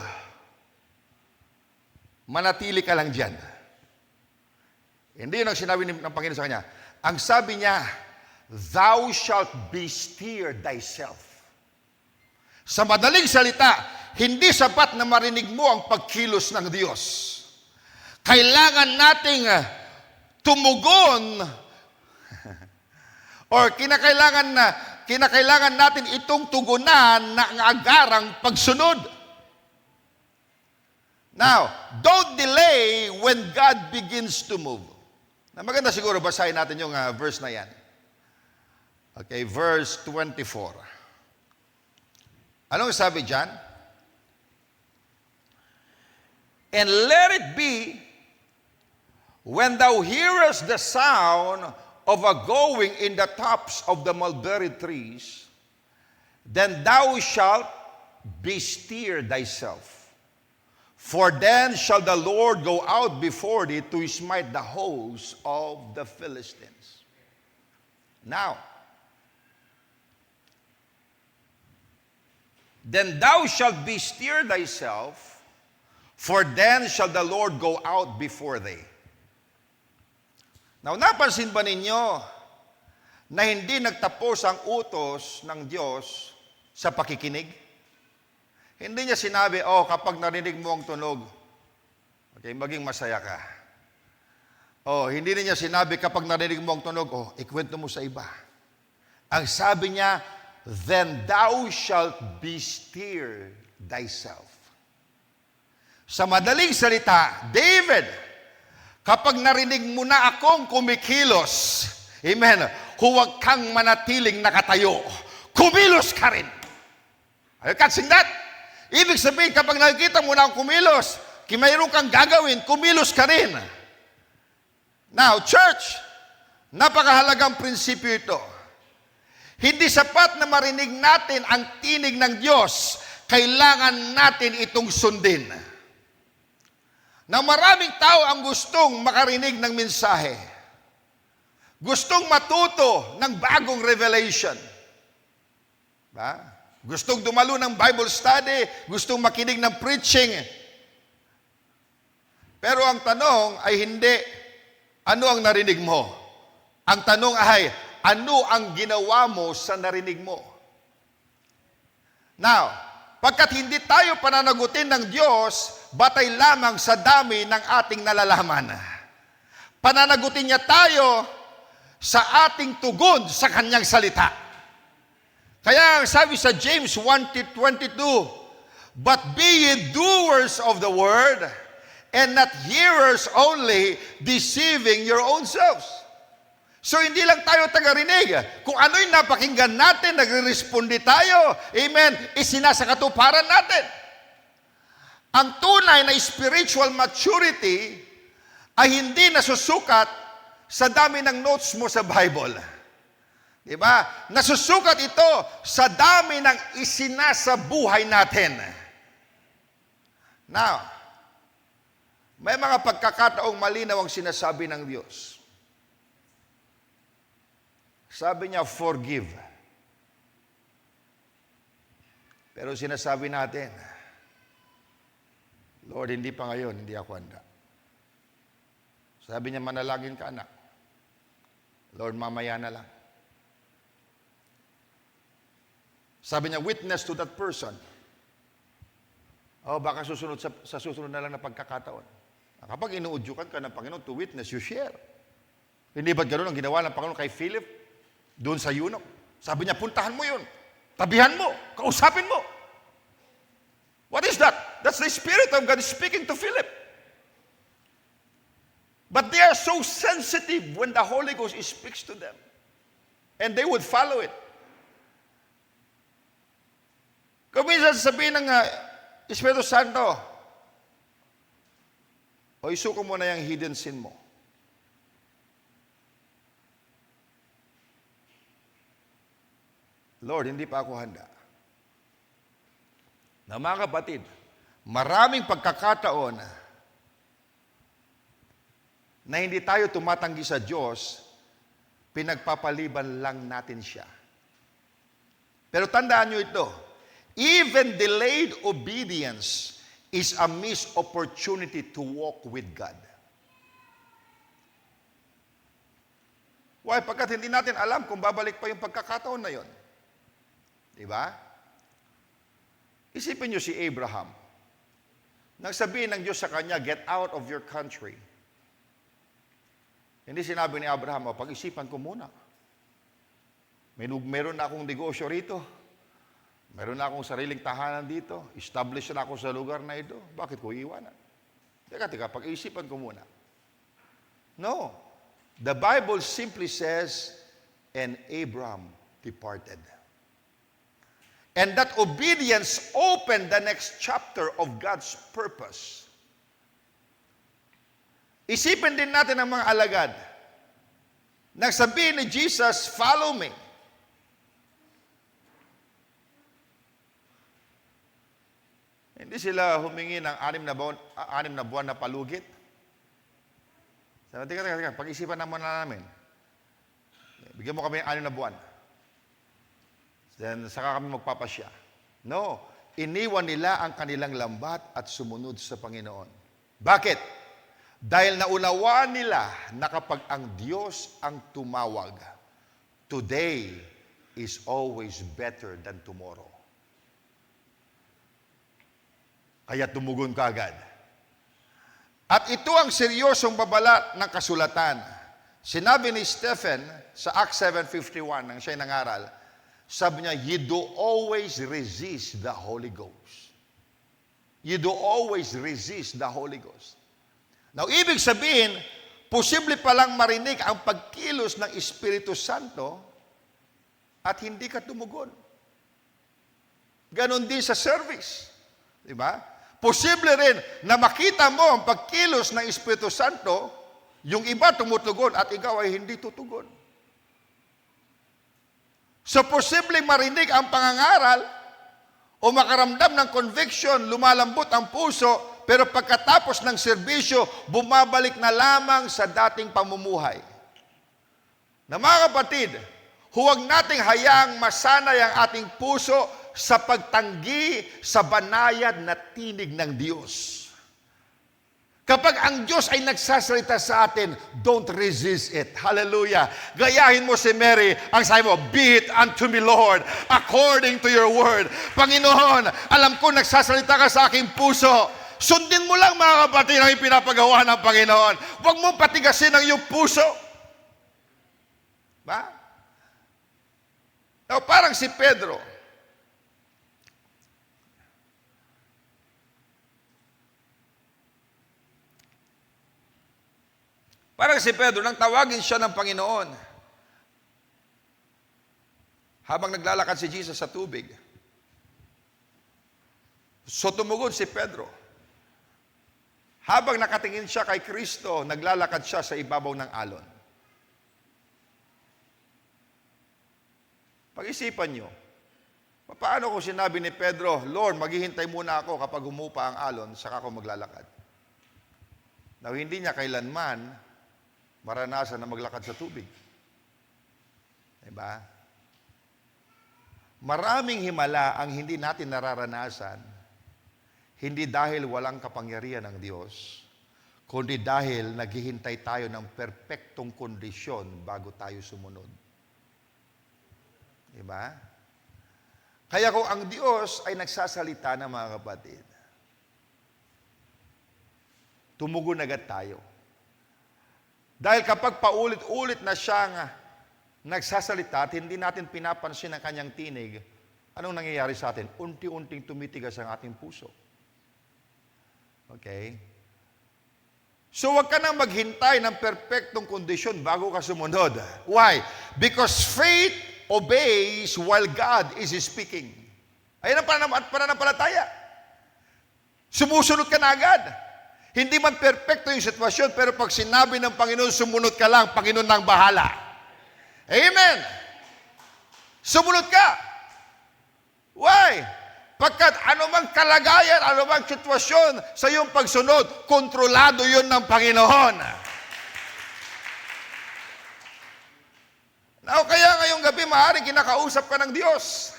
manatili ka lang dyan. Hindi yun ang sinabi ng Panginoon sa kanya. Ang sabi niya, thou shalt bestir thyself. Sa madaling salita, hindi sapat na marinig mo ang pagkilos ng Diyos. Kailangan nating tumugon or kinakailangan natin itong tugunan na ang agarang pagsunod. Now, don't delay when God begins to move. Na maganda siguro basahin natin yung verse na yan. Okay, verse 24. Anong sabi dyan? And let it be when thou hearest the sound of a going in the tops of the mulberry trees, then thou shalt bestir thyself. For then shall the Lord go out before thee to smite the hosts of the Philistines. Now, then thou shalt bestir thyself, for then shall the Lord go out before thee. Now, napansin ba ninyo na hindi nagtapos ang utos ng Diyos sa pakikinig? Hindi niya sinabi, kapag narinig mo ang tunog, okay, maging masaya ka. Hindi niya sinabi, kapag narinig mo ang tunog, ikwento mo sa iba. Ang sabi niya, then thou shalt bestir thyself. Sa madaling salita, David, kapag narinig mo na akong kumikilos, amen, huwag kang manatiling nakatayo. Kumilos ka rin. Are you catching that? Ibig sabihin, kapag nakikita mo na akong kumilos, mayroon kang gagawin, kumilos ka rin. Now, church, napakahalagang prinsipyo ito. Hindi sapat na marinig natin ang tinig ng Diyos, kailangan natin itong sundin. Na maraming tao ang gustong makarinig ng mensahe. Gustong matuto ng bagong revelation. Ba? Gustong dumalo ng Bible study, gustong makinig ng preaching. Pero ang tanong ay hindi, ano ang narinig mo? Ang tanong ay, ano ang ginawa mo sa narinig mo? Now, pagkat hindi tayo pananagutin ng Diyos, batay lamang sa dami ng ating nalalaman. Pananagutin niya tayo sa ating tugon sa kanyang salita. Kaya sabi sa James 1:22, but be ye doers of the word, and not hearers only, deceiving your own selves. So hindi lang tayo tagarinig. Kung ano'y napakinggan natin, nagre-responde tayo. Amen. Isinasakatuparan natin. Ang tunay na spiritual maturity ay hindi nasusukat sa dami ng notes mo sa Bible. Diba? Nasusukat ito sa dami ng isinasabuhay natin. Now, may mga pagkakataong malinaw ang sinasabi ng Diyos. Sabi niya, forgive. Pero sinasabi natin, Lord, hindi pa ngayon, hindi ako handa. Sabi niya, manalangin ka, anak. Lord, mamaya na lang. Sabi niya, witness to that person. Baka susunod sa susunod na lang na pagkakataon. Kapag inuudyukan ka ng Panginoon to witness, you share. Hindi ba't ganoon ang ginawa ng Panginoon kay Philip? Doon sa eunuch. Sabi niya, puntahan mo yun. Tabihan mo. Kausapin mo. What is that? That's the Spirit of God speaking to Philip. But they are so sensitive when the Holy Ghost speaks to them. And they would follow it. Kung minsan sabihin ng Espiritu Santo, isuko mo na yung hidden sin mo. Lord, hindi pa ako handa. Na mga kapatid, maraming pagkakataon na hindi tayo tumatanggi sa Diyos, pinagpapaliban lang natin siya. Pero tandaan nyo ito, even delayed obedience is a missed opportunity to walk with God. Why? Pagkat hindi natin alam kung babalik pa yung pagkakataon na yon. Diba? Isipin nyo si Abraham. Nang sabihin ng Diyos sa kanya, get out of your country. Hindi sinabi ni Abraham, pag-isipan ko muna. Meron na akong negosyo rito. Meron na akong sariling tahanan dito. Established na ako sa lugar na ito. Bakit ko iiwanan? Teka, pag-isipan ko muna. No. The Bible simply says, and Abraham departed. And that obedience opened the next chapter of God's purpose. Isipin din natin ang mga alagad. Nagsabihin ni Jesus, follow me. Hindi sila humingi ng 6 na buwan na palugit. Sabi, teka, pag-isipan naman namin. Bigyan mo kami ng 6 na buwan. Then, saka kami magpapasya. No, iniwan nila ang kanilang lambat at sumunod sa Panginoon. Bakit? Dahil naunawaan nila na kapag ang Diyos ang tumawag, today is always better than tomorrow. Kaya tumugon ka agad. At ito ang seryosong babala ng kasulatan. Sinabi ni Stephen sa Acts 7:51, nang siya'y nangaral, sabi niya, you do always resist the Holy Ghost. You do always resist the Holy Ghost. Now, ibig sabihin, posible palang marinig ang pagkilos ng Espiritu Santo at hindi ka tumugon. Ganon din sa service. Di ba? Posible rin na makita mo ang pagkilos ng Espiritu Santo, yung iba tumutugon at ikaw ay hindi tutugon. So, posibleng marinig ang pangangaral o makaramdam ng conviction, lumalambot ang puso, pero pagkatapos ng serbisyo, bumabalik na lamang sa dating pamumuhay. Na mga kapatid, huwag nating hayaang masanay ang ating puso sa pagtanggi sa banayad na tinig ng Diyos. Kapag ang Diyos ay nagsasalita sa atin, don't resist it. Hallelujah. Gayahin mo si Mary, ang sabi mo, be it unto me, Lord, according to your word. Panginoon, alam ko nagsasalita ka sa aking puso. Sundin mo lang, mga kapatid, ang ipinapagawa ng Panginoon. Huwag mong patigasin ang iyong puso. Ba? Now, parang si Pedro. Parang si Pedro, nang tawagin siya ng Panginoon, habang naglalakad si Jesus sa tubig. So tumugon si Pedro. Habang nakatingin siya kay Kristo, naglalakad siya sa ibabaw ng alon. Pag-isipan nyo, paano kung sinabi ni Pedro, Lord, maghihintay muna ako kapag humupa ang alon, saka ako maglalakad. Now, hindi niya kailanman maranasan na maglakad sa tubig. Diba? Maraming himala ang hindi natin nararanasan, hindi dahil walang kapangyarihan ng Diyos, kundi dahil naghihintay tayo ng perpektong kondisyon bago tayo sumunod. Diba? Kaya kung ang Diyos ay nagsasalita na, mga kapatid, tumugon agad tayo. Dahil kapag paulit-ulit na siyang nagsasalita at hindi natin pinapansin ang kanyang tinig, anong nangyayari sa atin? Unti-unting tumitigas ang ating puso. Okay? So, wag ka nang maghintay ng perpektong kondisyon bago ka sumunod. Why? Because faith obeys while God is speaking. Ayun ang pananampalataya. Sumusunod ka na agad. Hindi man perpekto yung sitwasyon, pero pag sinabi ng Panginoon, sumunod ka lang, Panginoon nang bahala. Amen! Sumunod ka. Why? Pagkat anumang kalagayan, anumang sitwasyon sa iyong pagsunod, kontrolado yun ng Panginoon. Now, kaya ngayong gabi, maaaring kinakausap ka ng Diyos.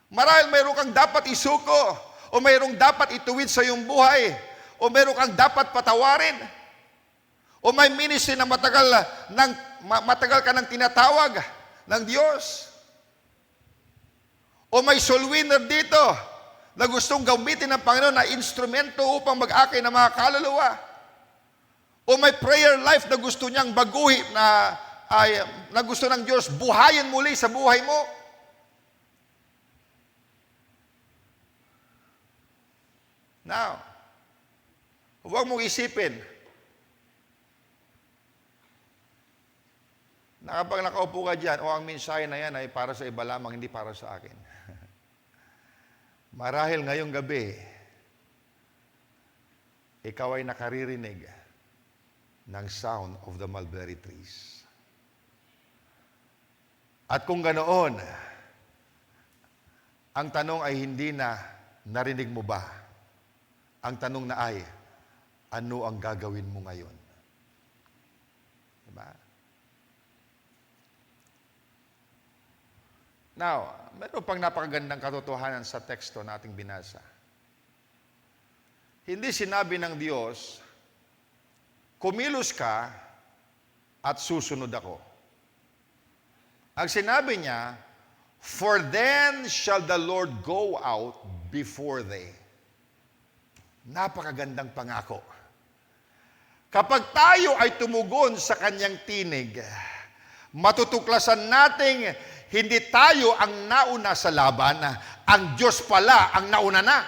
Marahil mayroon kang dapat isuko, o mayroong dapat ituwid sa iyong buhay, o mayroon kang dapat patawarin, o may ministry na matagal ka nang tinatawag ng Diyos, o may soul winner dito na gustong gamitin ng Panginoon na instrumento upang mag-akay ng mga kaluluwa, o may prayer life na gusto niyang baguhin, na gusto ng Diyos buhayin muli sa buhay mo. Now, huwag mong isipin na kapag nakaupo ka dyan, ang mensahe na yan ay para sa iba lamang, hindi para sa akin. Marahil ngayong gabi, ikaw ay nakaririnig ng sound of the mulberry trees. At kung ganoon, ang tanong ay hindi na Narinig mo ba? Ang tanong na ay, ano ang gagawin mo ngayon? Diba? Now, meron pang napakagandang katotohanan sa teksto na ating binasa. Hindi sinabi ng Diyos, kumilos ka at susunod ako. Ang sinabi niya, for then shall the Lord go out before thee. Napakagandang pangako. Kapag tayo ay tumugon sa kanyang tinig, matutuklasan nating hindi tayo ang nauna sa laban, ang Diyos pala ang nauna na.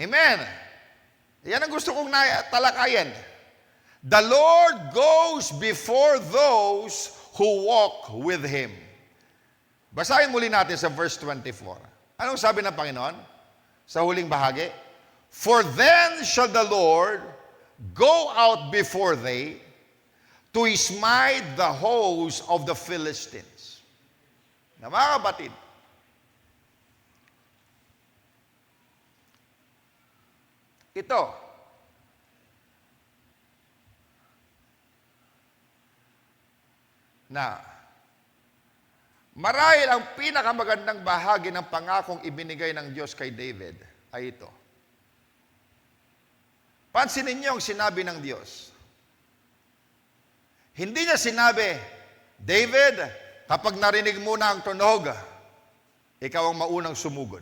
Amen. Yan ang gusto kong talakayin. The Lord goes before those who walk with Him. Basahin muli natin sa verse 24. Anong sabi ng Panginoon sa huling bahagi? For then shall the Lord go out before thee to smite the host of the Philistines. Na mga kapatid, ito, na marahil ang pinakamagandang bahagi ng pangakong ibinigay ng Diyos kay David ay ito. Pansinin niyo ang sinabi ng Diyos. Hindi niya sinabi, David, kapag narinig mo na ang tunog, ikaw ang maunang sumugod.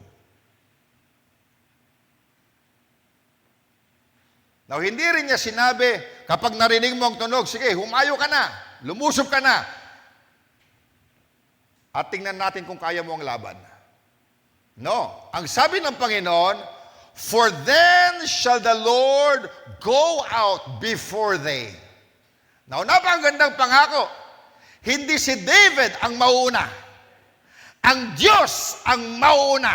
Now, hindi rin niya sinabi, kapag narinig mo ang tunog, sige, humayo ka na, lumusob ka na, at tingnan natin kung kaya mo ang laban. No. Ang sabi ng Panginoon, for then shall the Lord go out before thee. Now, napakagandang pangako. Hindi si David ang mauuna. Ang Diyos ang mauuna.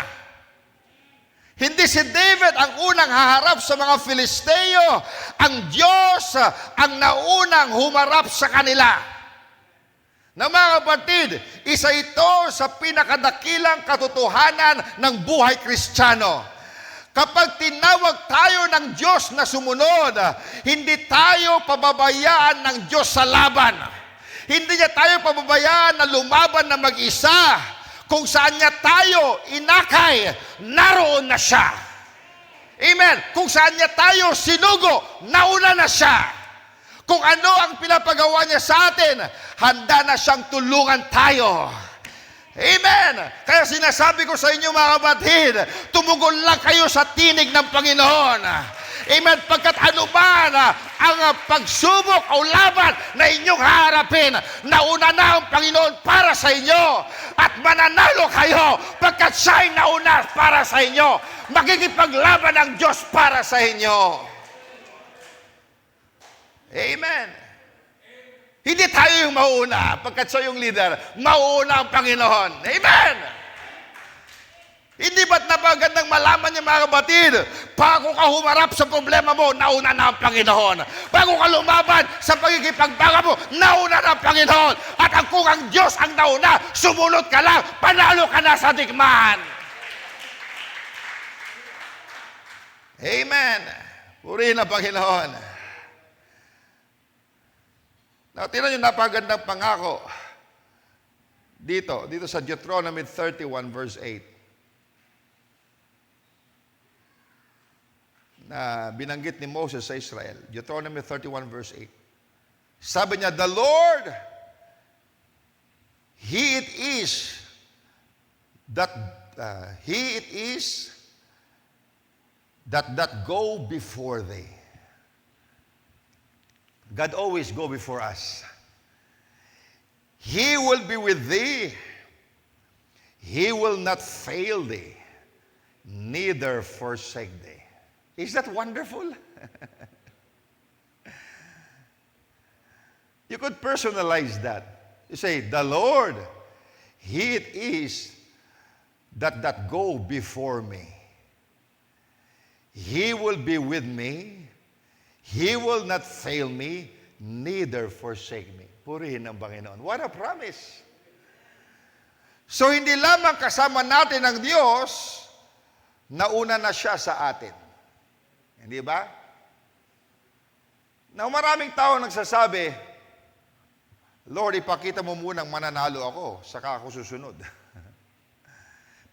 Hindi si David ang unang haharap sa mga Filisteo. Ang Diyos ang naunang humarap sa kanila. Na mga kapatid, isa ito sa pinakadakilang katotohanan ng buhay Kristiyano. Kapag tinawag tayo ng Diyos na sumunod, hindi tayo pababayaan ng Diyos sa laban. Hindi niya tayo pababayaan na lumaban na mag-isa. Kung saan niya tayo inakay, naroon na siya. Amen. Kung saan niya tayo sinugo, nauna na siya. Kung ano ang pinapagawa niya sa atin, handa na siyang tulungan tayo. Amen! Kaya sinasabi ko sa inyo mga kapatid, tumugon lang kayo sa tinig ng Panginoon. Amen! Pagkat anuman ang pagsubok o laban na inyong haharapin, nauna na ang Panginoon para sa inyo. At mananalo kayo pagkat siya'y nauna para sa inyo. Magkikipaglaban ang Diyos para sa inyo. Amen. Hindi tayo yung mauuna, pagkat siya yung leader. Mauuna ang Panginoon. Amen. Hindi ba't napagandang malaman niya mga kapatid? Bago ka humarap sa problema mo, nauna na ang Panginoon. Bago ka lumaban sa pagkikipagbaga mo, nauna na ang Panginoon. At kung ang Diyos ang nauna, sumunod ka lang, panalo ka na sa digmaan. Amen. Purihin ang Panginoon. Now, tingnan nyo, napakagandang pangako. Dito sa Deuteronomy 31 verse 8. Na binanggit ni Moses sa Israel. Deuteronomy 31 verse 8. Sabi niya, the Lord, He it is that go before thee. God always go before us. He will be with thee. He will not fail thee, neither forsake thee. Is that wonderful? You could personalize that. You say, the Lord, He it is that go before me. He will be with me. He will not fail me, neither forsake me. Purihin ang Panginoon. What a promise! So, hindi lamang kasama natin ang Diyos nauna na siya sa atin. Hindi ba? Now, maraming tao nagsasabi, Lord, ipakita mo munang mananalo ako, saka ako susunod.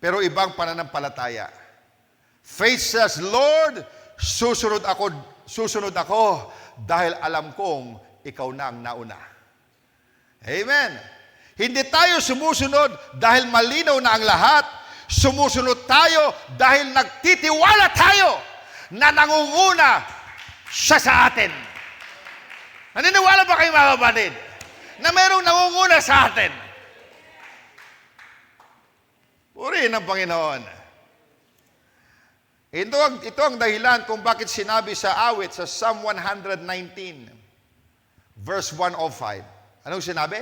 Pero ibang pananampalataya. Faith says, Lord, susunod ako dahil alam kong ikaw na ang nauna. Amen. Hindi tayo sumusunod dahil malinaw na ang lahat. Sumusunod tayo dahil nagtitiwala tayo na nangunguna siya sa atin. Naniniwala ba kayo mga kapatid na mayroong nangunguna sa atin? Purihin ang Panginoon. Ito ang dahilan kung bakit sinabi sa awit sa Psalm 119, verse 105. Anong sinabi?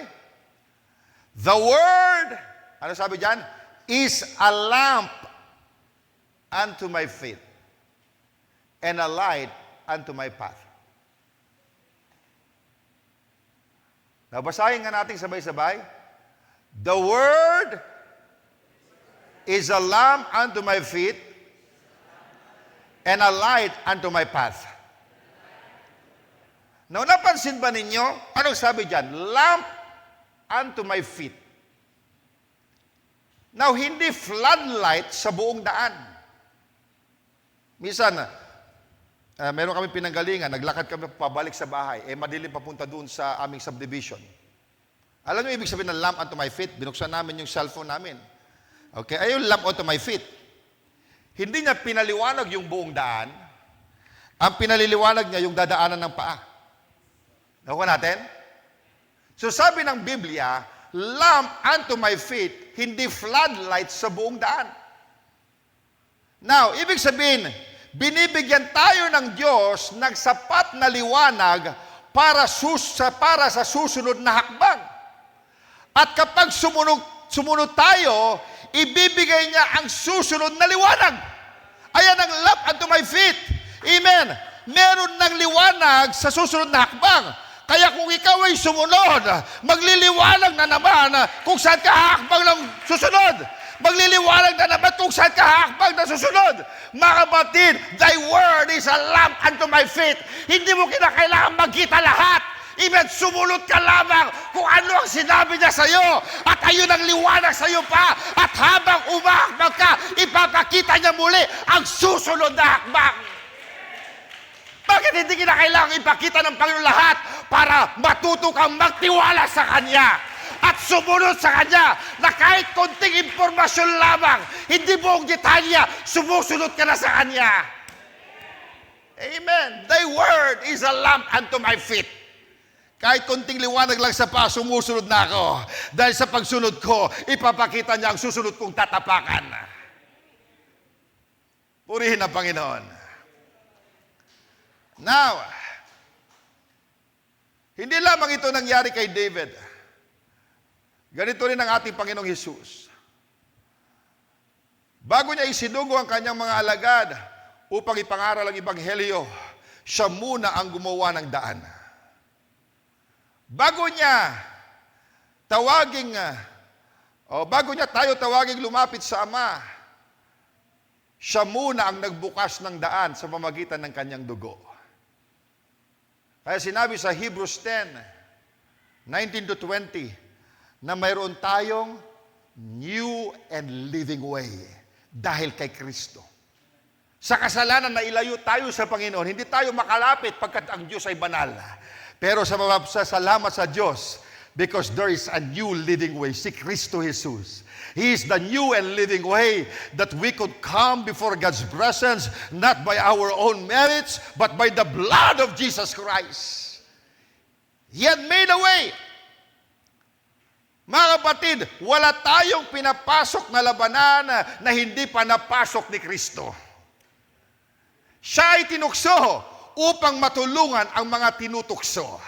The Word, ano sabi dyan? Is a lamp unto my feet and a light unto my path. Nabasahin nga natin sabay-sabay. The Word is a lamp unto my feet and a light unto my path. Now, napansin ba ninyo? Anong sabi dyan? Lamp unto my feet. Now, hindi floodlight sa buong daan. Minsan, meron kami pinanggalingan, naglakad kami pabalik sa bahay, madilim papunta doon sa aming subdivision. Alam niyo ibig sabihin ng lamp unto my feet? Binuksan namin yung cellphone namin. Okay, ayun lamp unto my feet. Hindi niya pinaliwanag yung buong daan. Ang pinaliliwanag niya yung dadaanan ng paa. Nakuha natin? So sabi ng Biblia, lamp unto my feet, hindi floodlight sa buong daan. Now, ibig sabihin, binibigyan tayo ng Diyos ng sapat na liwanag para sa susunod na hakbang. At kapag sumunod tayo, ibibigay niya ang susunod na liwanag. Ayan ang lamp unto my feet. Amen. Meron ng liwanag sa susunod na hakbang. Kaya kung ikaw ay sumunod, magliliwanag na naman kung saan ka hakbang ng susunod. Magliliwanag na naman kung saan ka hakbang na susunod. Mga kapatid, thy word is a lamp unto my feet. Hindi mo kinakailangan magkita lahat. Amen, sumunod ka lamang kung ano ang sinabi niya sa iyo. At ayun ang liwanag sa iyo pa. At habang umahakbang ka, ipapakita niya muli ang susunod na hakbang. Bakit hindi kinakailangan ipakita ng Panginoon lahat para matuto kang magtiwala sa Kanya at sumunod sa Kanya na kahit konting impormasyon lamang, hindi buong detalya, sumusunod ka na sa Kanya. Amen. Thy word is a lamp unto my feet. Kahit konting liwanag lang sa paa, sumusunod na ako. Dahil sa pagsunod ko, ipapakita niya ang susunod kong tatapakan. Purihin ang Panginoon. Now, hindi lamang ito nangyari kay David. Ganito rin ang ating Panginoong Hesus. Bago niya isinugo ang kanyang mga alagad upang ipangaral ang Ebanghelyo, siya muna ang gumawa ng daan. Bago niya tayo tawaging lumapit sa Ama, siya muna ang nagbukas ng daan sa pamamagitan ng kanyang dugo. Kaya sinabi sa Hebrews 10:19-20, na mayroon tayong new and living way dahil kay Kristo. Sa kasalanan na ilayo tayo sa Panginoon, hindi tayo makalapit pagkat ang Diyos ay banal. Pero sa salamat sa Diyos, because there is a new living way, si Kristo Jesus. He is the new and living way that we could come before God's presence, not by our own merits, but by the blood of Jesus Christ. He had made a way. Mga kapatid, wala tayong pinapasok na labanan na hindi pa napasok ni Kristo. Siya ay tinukso upang matulungan ang mga tinutukso.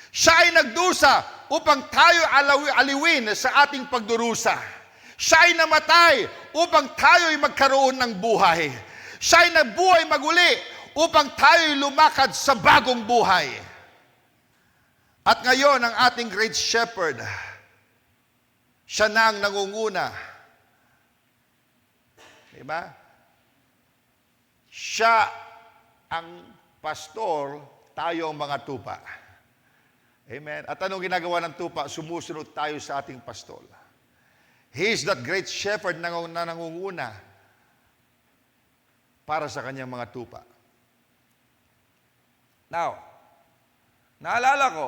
Siya ay nagdusa upang tayo aliwin sa ating pagdurusa. Siya ay namatay upang tayo ay magkaroon ng buhay. Siya ay nabuhay maguli upang tayo ay lumakad sa bagong buhay. At ngayon, ang ating great shepherd, siya na ang nangunguna. Diba? Siya ang pastor, tayo ang mga tupa. Amen. At anong ginagawa ng tupa? Sumusunod tayo sa ating pastor. He is that great shepherd na nangunguna para sa kanyang mga tupa. Now, naalala ko,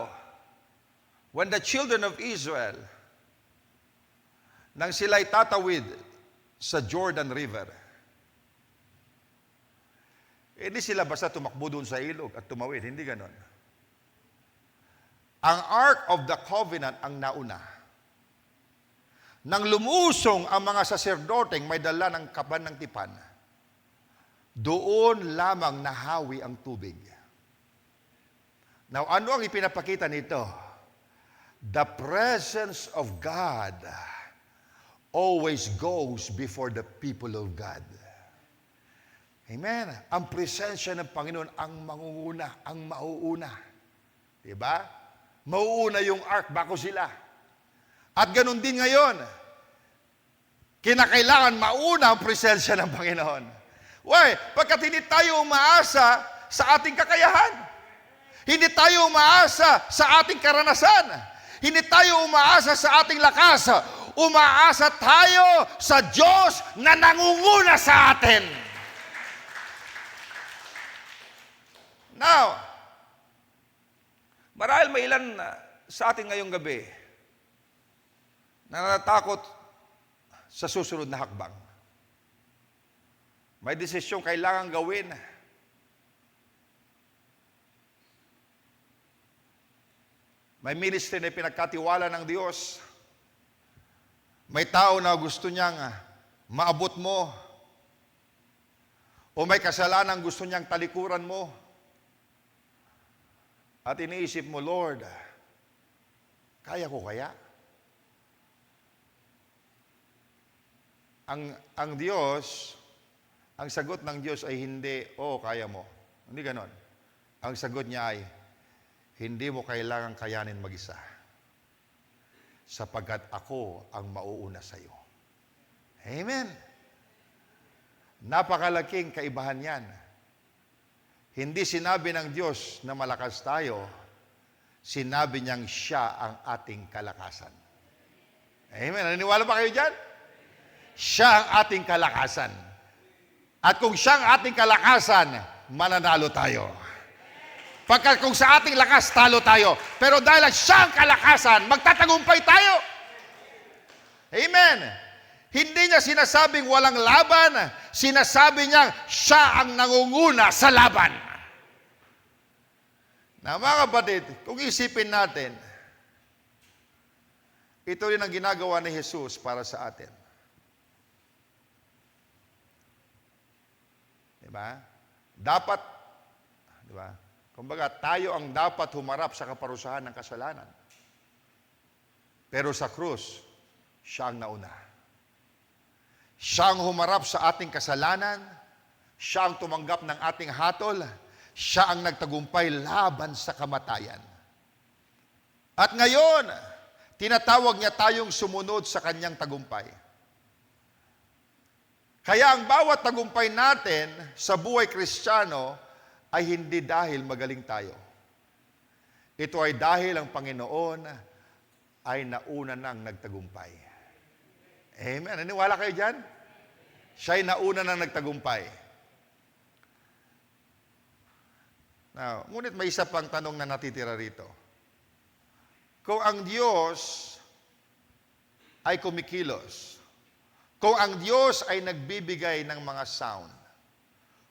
when the children of Israel, nang sila'y tatawid sa Jordan River, hindi sila basta tumakbo doon sa ilog at tumawid. Hindi ganon. Ang Ark of the Covenant ang nauna. Nang lumusong ang mga saserdoteng may dala ng kaban ng tipan, doon lamang nahawi ang tubig. Now, ano ang ipinapakita nito? The presence of God always goes before the people of God. Amen. Ang presensya ng Panginoon ang mangunguna, ang mauuna. Diba? Mauuna yung ark bago sila. At ganun din ngayon. Kinakailangan mauna ang presensya ng Panginoon. Why? Pagkat hindi tayo umaasa sa ating kakayahan. Hindi tayo umaasa sa ating karanasan. Hindi tayo umaasa sa ating lakas. Umaasa tayo sa Diyos na nangunguna sa atin. Now, marahil may ilan sa atin ngayong gabi na natatakot sa susunod na hakbang. May desisyong kailangan gawin. May ministry na pinagkatiwala ng Diyos. May tao na gusto niyang maabot mo. O may kasalanan gusto niyang talikuran mo. At iniisip mo, Lord, kaya ko kaya? Ang Diyos, ang sagot ng Diyos ay hindi, kaya mo. Hindi ganon. Ang sagot niya ay, hindi mo kailangang kayanin mag-isa. Sapagkat ako ang mauuna sa iyo. Amen. Napakalaking kaibahan yan. Hindi sinabi ng Diyos na malakas tayo, sinabi niyang siya ang ating kalakasan. Amen. Naniniwala ba kayo dyan? Siya ang ating kalakasan. At kung siya ang ating kalakasan, mananalo tayo. Pagkat kung sa ating lakas, talo tayo. Pero dahil siya ang kalakasan, magtatagumpay tayo. Amen. Hindi niya sinasabing walang laban, sinasabi niya siya ang nangunguna sa laban. Na mga kapatid, kung isipin natin, ito rin ang ginagawa ni Jesus para sa atin. Diba? Dapat, diba? Kumbaga, tayo ang dapat humarap sa kaparusahan ng kasalanan. Pero sa krus, siya ang nauna. Siya ang humarap sa ating kasalanan, siya ang tumanggap ng ating hatol, siya ang nagtagumpay laban sa kamatayan. At ngayon, tinatawag niya tayong sumunod sa kanyang tagumpay. Kaya ang bawat tagumpay natin sa buhay Kristiyano ay hindi dahil magaling tayo. Ito ay dahil ang Panginoon ay nauna nang nagtagumpay. Amen. Naniwala kayo dyan? Siya'y nauna nang nagtagumpay. Now, ngunit may isa pang tanong na natitira rito. Kung ang Diyos ay kumikilos, kung ang Diyos ay nagbibigay ng mga sound,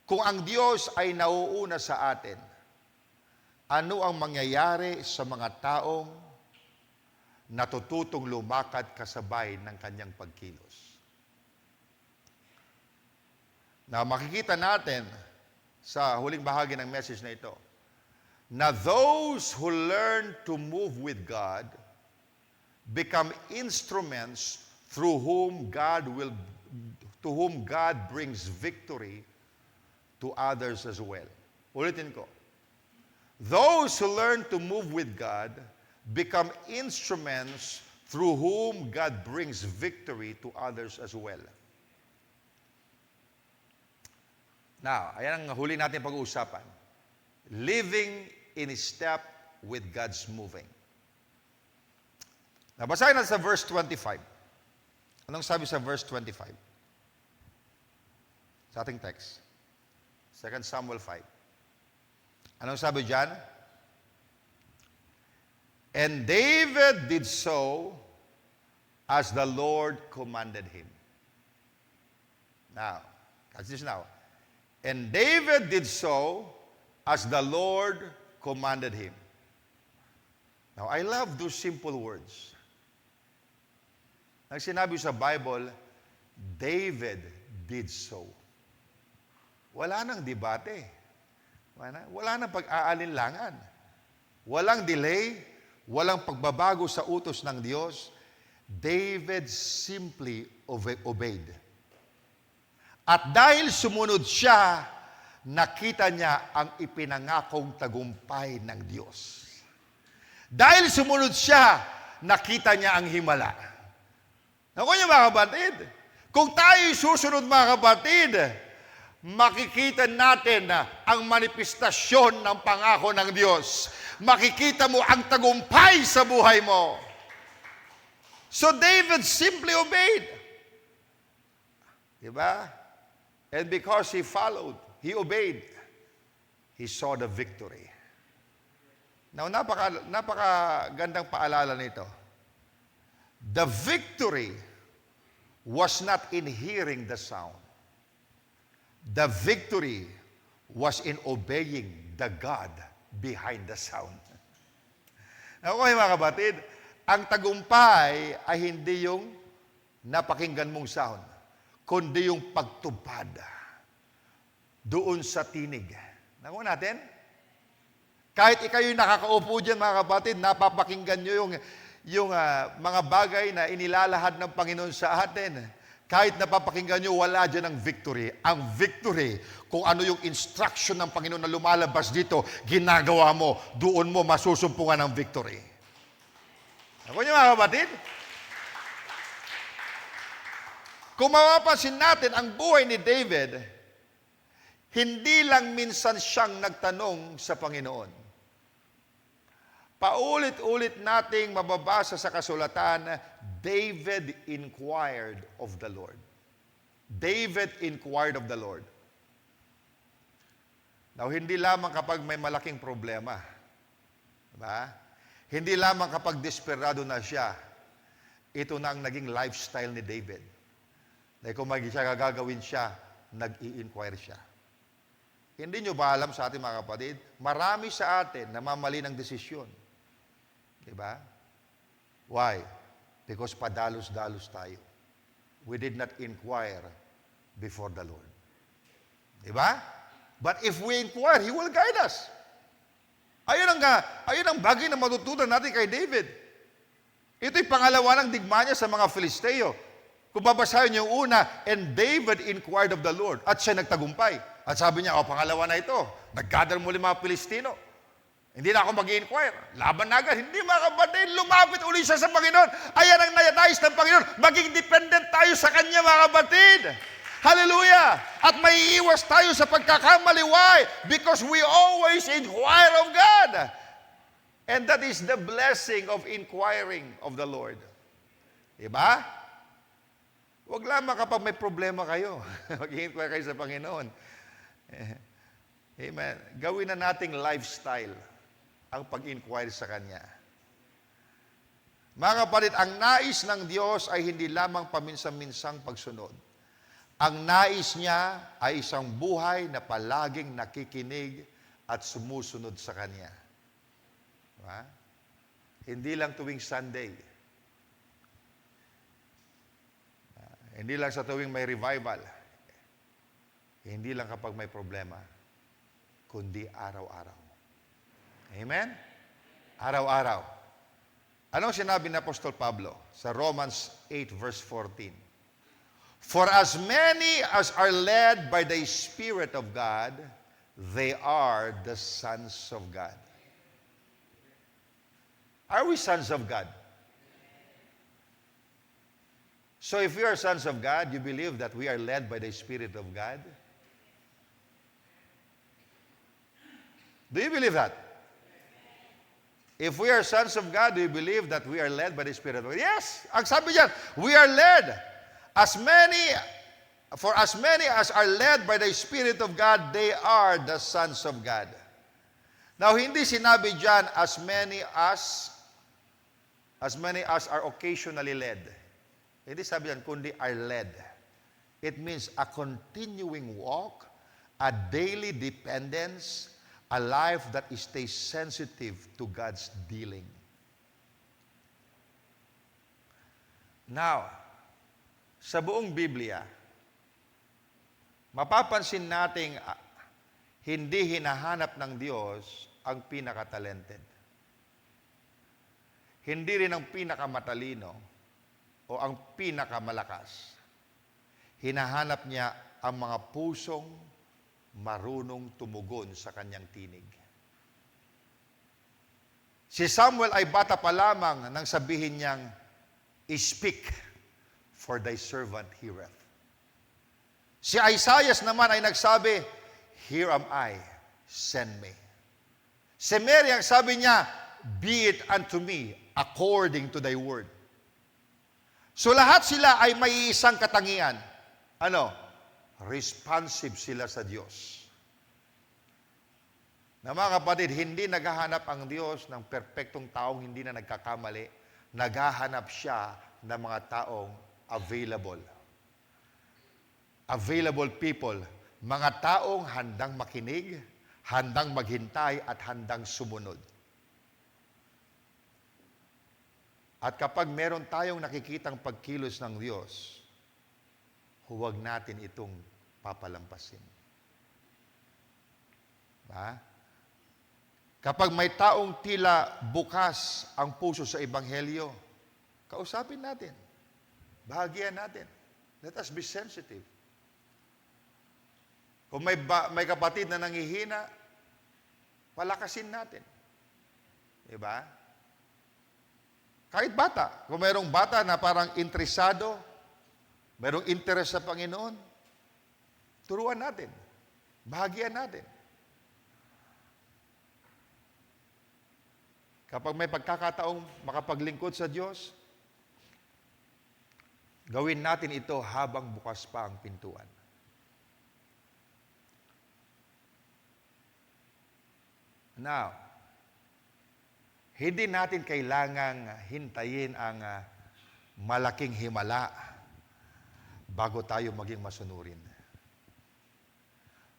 kung ang Diyos ay nauuna sa atin, ano ang mangyayari sa mga taong natututong lumakad kasabay ng kanyang pagkilos? Na makikita natin sa huling bahagi ng message na ito, na those who learn to move with God become instruments to whom God brings victory to others as well. Ulitin ko. Those who learn to move with God become instruments through whom God brings victory to others as well. Now, ayan ang huli natin pag-uusapan. Living in step with God's moving. Nabasahin natin sa verse 25. Anong sabi sa verse 25? Sa ating text. 2 Samuel 5. Anong sabi dyan? And David did so as the Lord commanded him. Now, catch this now. And David did so as the Lord commanded him. Now, I love those simple words. Ang sinabi sa Bible, David did so. Wala nang debate. Wala nang pag-aalinlangan. Walang delay, walang pagbabago sa utos ng Diyos. David simply obeyed. At dahil sumunod siya, nakita niya ang ipinangakong tagumpay ng Diyos. Dahil sumunod siya, nakita niya ang himala. Naku niyo mga kapatid, kung tayo susunod mga kapatid, makikita natin ang manifestasyon ng pangako ng Diyos. Makikita mo ang tagumpay sa buhay mo. So David simply obeyed. Diba? And because he followed, he obeyed, he saw the victory. Now, napakagandang paalala nito. The victory was not in hearing the sound. The victory was in obeying the God behind the sound. Okay mga kapatid, ang tagumpay ay hindi yung napakinggan mong sound, kundi yung pagtupad doon sa tinig. Naku natin, kahit ikaw yung nakakaupo dyan mga kapatid, napapakinggan nyo yung mga bagay na inilalahad ng Panginoon sa atin. Kahit napapakinggan nyo, wala dyan ang victory. Ang victory, kung ano yung instruction ng Panginoon na lumalabas dito, ginagawa mo, doon mo masusumpungan ang victory. Naku nyo mga kapatid, kung mapapansin natin ang buhay ni David, hindi lang minsan siyang nagtanong sa Panginoon. Paulit-ulit nating mababasa sa kasulatan, David inquired of the Lord. David inquired of the Lord. Now, hindi lamang kapag may malaking problema. Diba? Hindi lamang kapag desperado na siya. Ito na ang naging lifestyle ni David. Dahil kung gagawin siya, nag-i-inquire siya. Hindi nyo ba alam sa ating mga kapatid, marami sa atin namamali ng desisyon. Diba? Why? Because padalos-dalos tayo. We did not inquire before the Lord. Diba? But if we inquire, He will guide us. Ayun ang bagay na matutunan natin kay David. Ito'y pangalawa ng digma niya sa mga Filisteo. Kung babasahin niyo yung una, and David inquired of the Lord. At siya nagtagumpay. At sabi niya, pangalawa na ito. Nag-gather muli mga Pilistino. Hindi na ako mag-i-inquire. Laban na agad. Hindi mga kapatid, lumapit uli siya sa Panginoon. Ayan ang nais ng Panginoon. Maging dependent tayo sa Kanya mga kapatid. Hallelujah! At may iwas tayo sa pagkakamali. Why? Because we always inquire of God. And that is the blessing of inquiring of the Lord. Diba? Huwag lamang kapag may problema kayo. Mag-inquire kayo sa Panginoon. Amen. Gawin na nating lifestyle ang pag-inquire sa Kanya. Mga kapatid, ang nais ng Diyos ay hindi lamang paminsan-minsang pagsunod. Ang nais niya ay isang buhay na palaging nakikinig at sumusunod sa Kanya. Diba? Hindi lang tuwing Sunday. Hindi lang sa tuwing may revival. Hindi lang kapag may problema, kundi araw-araw. Amen? Araw-araw. Anong sinabi ni Apostol Pablo sa Romans 8 verse 14? For as many as are led by the Spirit of God, they are the sons of God. Are we sons of God? So if we are sons of God, you believe that we are led by the Spirit of God? Do you believe that? If we are sons of God, do you believe that we are led by the Spirit of God? Yes! Ang sabi diyan, we are led. For as many as are led by the Spirit of God, they are the sons of God. Now, hindi sinabi diyan, as many as are occasionally led. Hindi sabi diyan, kundi are led. It means a continuing walk, a daily dependence, a life that stays sensitive to God's dealing. Now, sa buong Biblia, mapapansin nating hindi hinahanap ng Diyos ang pinaka-talented. Hindi rin ang pinakamatalino o ang pinakamalakas. Hinahanap niya ang mga pusong marunong tumugon sa kanyang tinig. Si Samuel ay bata pa lamang nang sabihin niyang, "Speak, for thy servant heareth." Si Isaiah naman ay nagsabi, "Here am I, send me." Si Mary ang sabi niya, "Be it unto me according to thy word." So lahat sila ay may isang katangian. Ano? Responsive sila sa Diyos. Na mga kapatid, hindi naghahanap ang Diyos ng perpektong taong hindi na nagkakamali. Naghahanap siya ng mga taong available. Available people. Mga taong handang makinig, handang maghintay, at handang sumunod. At kapag meron tayong nakikitang pagkilos ng Diyos, huwag natin itong papalampasin. Kapag may taong tila bukas ang puso sa Ebanghelyo, kausapin natin. Bahagyan natin. Let us be sensitive. Kung may kapatid na nanghihina, palakasin natin. Diba? Kahit bata. Kung mayroong bata na parang interesado, mayroong interest sa Panginoon, turuan natin. Bahagyan natin. Kapag may pagkakataong makapaglingkod sa Diyos, gawin natin ito habang bukas pa ang pintuan. Now, hindi natin kailangang hintayin ang malaking himala bago tayo maging masunurin.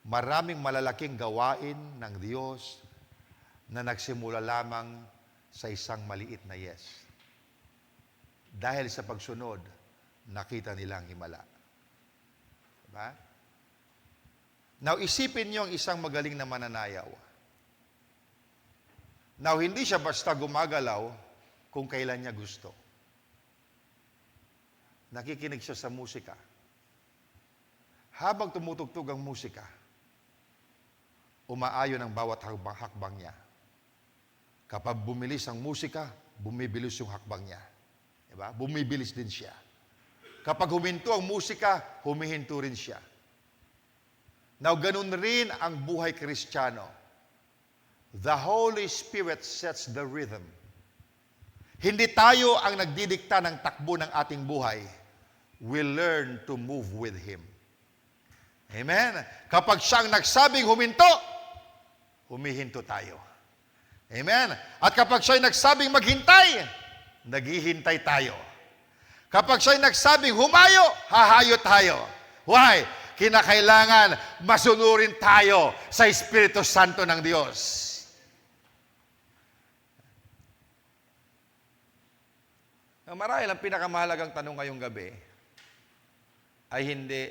Maraming malalaking gawain ng Diyos na nagsimula lamang sa isang maliit na yes. Dahil sa pagsunod, nakita nilang himala. Diba? Now, isipin niyo ang isang magaling na mananayaw. Now, hindi siya basta gumagalaw kung kailan niya gusto. Nakikinig siya sa musika. Habang tumutugtog ang musika, umaayon ang bawat hakbang niya. Kapag bumilis ang musika, bumibilis yung hakbang niya. Diba? Bumibilis din siya. Kapag huminto ang musika, humihinto rin siya. Now, ganun rin ang buhay Kristiyano. The Holy Spirit sets the rhythm. Hindi tayo ang nagdidikta ng takbo ng ating buhay. We learn to move with Him. Amen? Kapag siyang nagsabing huminto, humihinto tayo. Amen? At kapag siya'y nagsabing maghintay, naghihintay tayo. Kapag siya'y nagsabing humayo, hahayo tayo. Why? Kinakailangan masunurin tayo sa Espiritu Santo ng Diyos. Marahil ang pinakamahalagang tanong ngayong gabi ay hindi,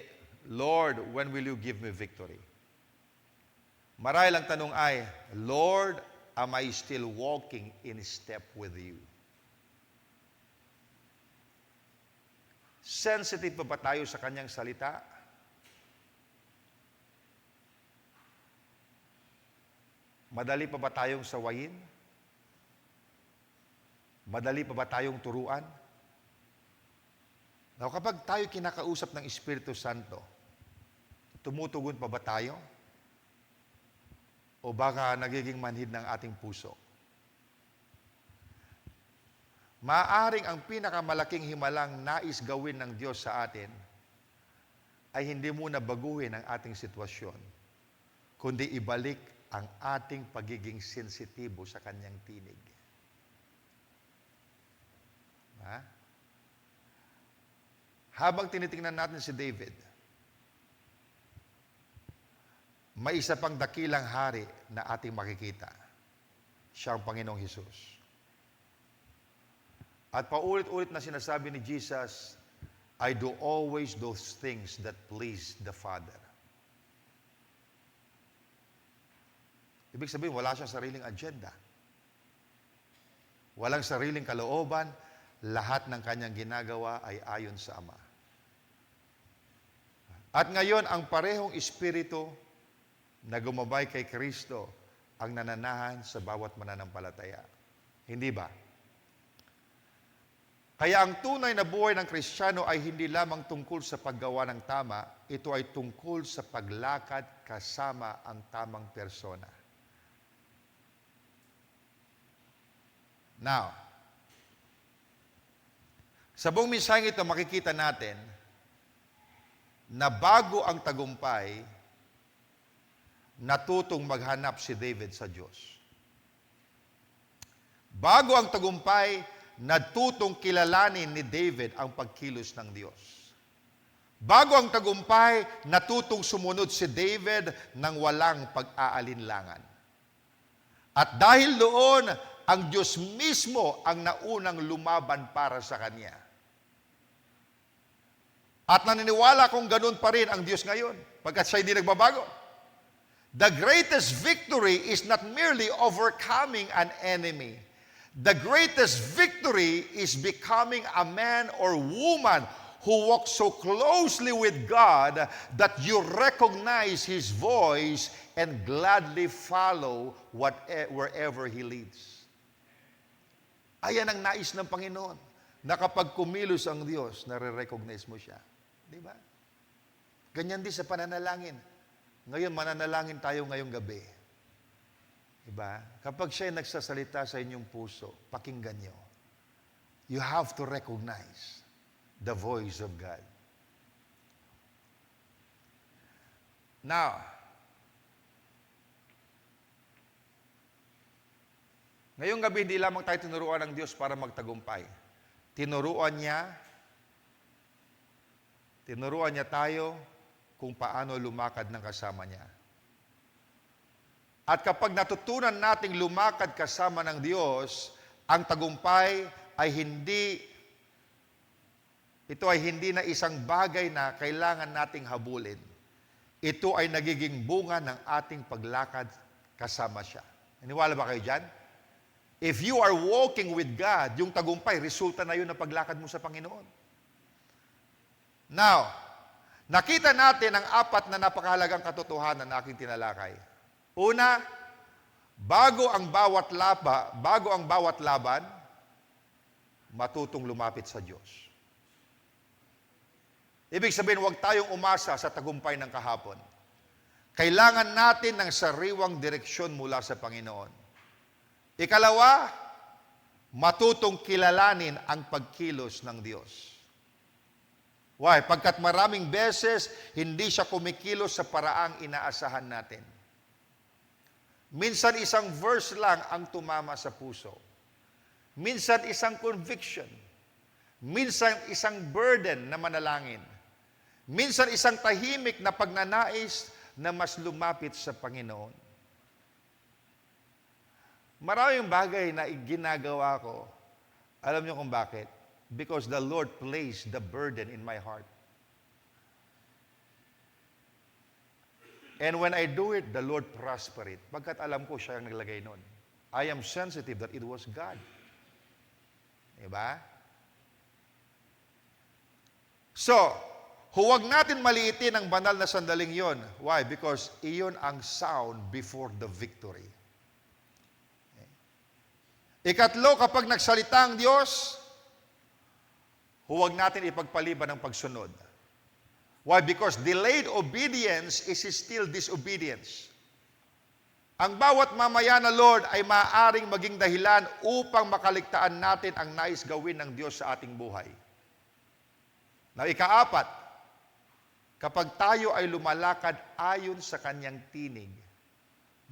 "Lord, when will you give me victory?" Marahil ang tanong ay, "Lord, am I still walking in step with you?" Sensitive pa ba tayo sa kanyang salita? Madali pa ba tayong sawayin? Madali pa ba tayong turuan? Now, kapag tayo kinakausap ng Espiritu Santo, tumutugon pa ba tayo? O baka nagiging manhid ng ating puso? Maaaring ang pinakamalaking himalang nais gawin ng Diyos sa atin ay hindi muna baguhin ang ating sitwasyon, kundi ibalik ang ating pagiging sensitibo sa Kanyang tinig. Ha? Habang tinitingnan natin si David, may isa pang dakilang hari na ating makikita. Siya ang Panginoong Hesus. At paulit-ulit na sinasabi ni Jesus, I do always those things that please the Father. Ibig sabihin, wala siyang sariling agenda. Walang sariling kalooban, lahat ng kanyang ginagawa ay ayon sa Ama. At ngayon, ang parehong Espiritu na gumabay kay Kristo ang nananahan sa bawat mananampalataya. Hindi ba? Kaya ang tunay na buhay ng Kristiyano ay hindi lamang tungkol sa paggawa ng tama, ito ay tungkol sa paglakad kasama ang tamang persona. Now, sa buong mensaheng ito, makikita natin na bago ang tagumpay, natutong maghanap si David sa Diyos. Bago ang tagumpay, natutong kilalanin ni David ang pagkilos ng Diyos. Bago ang tagumpay, natutong sumunod si David ng walang pag-aalinlangan. At dahil doon, ang Diyos mismo ang naunang lumaban para sa kanya. At naniniwala kong ganun pa rin ang Diyos ngayon, pagkat siya hindi nagbabago. The greatest victory is not merely overcoming an enemy. The greatest victory is becoming a man or woman who walks so closely with God that you recognize His voice and gladly follow wherever He leads. Ayan ang nais ng Panginoon, na kapag kumilos ang Diyos, nare-recognize mo siya. Di ba? Ganyan din sa pananalangin. Ngayon, mananalangin tayo ngayong gabi. Diba? Kapag siya nagsasalita sa inyong puso, pakinggan nyo. You have to recognize the voice of God. Now, ngayong gabi, hindi lamang tayo tinuruan ng Diyos para magtagumpay. Tinuruan niya tayo kung paano lumakad ng kasama niya. At kapag natutunan nating lumakad kasama ng Diyos, ang tagumpay ay ito ay hindi na isang bagay na kailangan nating habulin. Ito ay nagiging bunga ng ating paglakad kasama siya. Naniwala ba kayo dyan? If you are walking with God, yung tagumpay, resulta na yun ng paglakad mo sa Panginoon. Now, nakita natin ang apat na napakahalagang katotohanan na aking tinalakay. Una, bago ang bawat laban, matutong lumapit sa Diyos. Ibig sabihin, huwag tayong umasa sa tagumpay ng kahapon. Kailangan natin ng sariwang direksyon mula sa Panginoon. Ikalawa, matutong kilalanin ang pagkilos ng Diyos. Why? Pagkat maraming beses, hindi siya kumikilos sa paraang inaasahan natin. Minsan isang verse lang ang tumama sa puso. Minsan isang conviction. Minsan isang burden na manalangin. Minsan isang tahimik na pagnanais na mas lumapit sa Panginoon. Maraming bagay na ginagawa ko. Alam niyo kung bakit? Because the Lord placed the burden in my heart. And when I do it, the Lord prosper it. Pagkat alam ko siya ang naglagay nun. I am sensitive that it was God. Diba? So, huwag natin maliitin ang banal na sandaling yon. Why? Because iyon ang sound before the victory. Ikatlo, kapag nagsalita ang Diyos, huwag natin ipagpaliban ang pagsunod. Why? Because delayed obedience is still disobedience. Ang bawat mamaya na, Lord, ay maaaring maging dahilan upang makaligtaan natin ang nais gawin ng Diyos sa ating buhay. Na ikaapat, kapag tayo ay lumalakad ayon sa Kanyang tinig,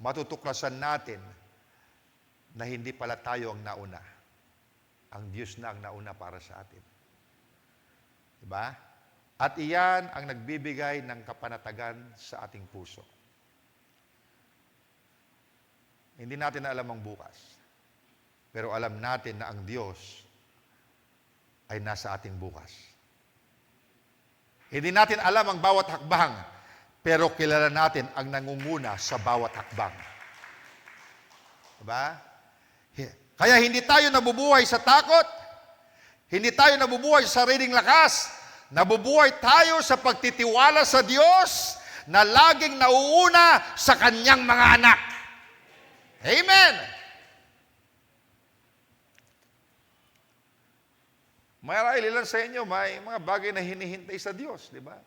matutuklasan natin na hindi pala tayo ang nauna. Ang Diyos na ang nauna para sa atin. Diba? At iyan ang nagbibigay ng kapanatagan sa ating puso. Hindi natin na alam ang bukas. Pero alam natin na ang Diyos ay nasa ating bukas. Hindi natin alam ang bawat hakbang, pero kilala natin ang nangunguna sa bawat hakbang. Diba? Kaya hindi tayo nabubuhay sa takot, hindi tayo nabubuhay sa sariling lakas, nabubuhay tayo sa pagtitiwala sa Diyos na laging nauuna sa Kanyang mga anak. Amen! Marahil ilan sa inyo, may mga bagay na hinihintay sa Diyos, di ba?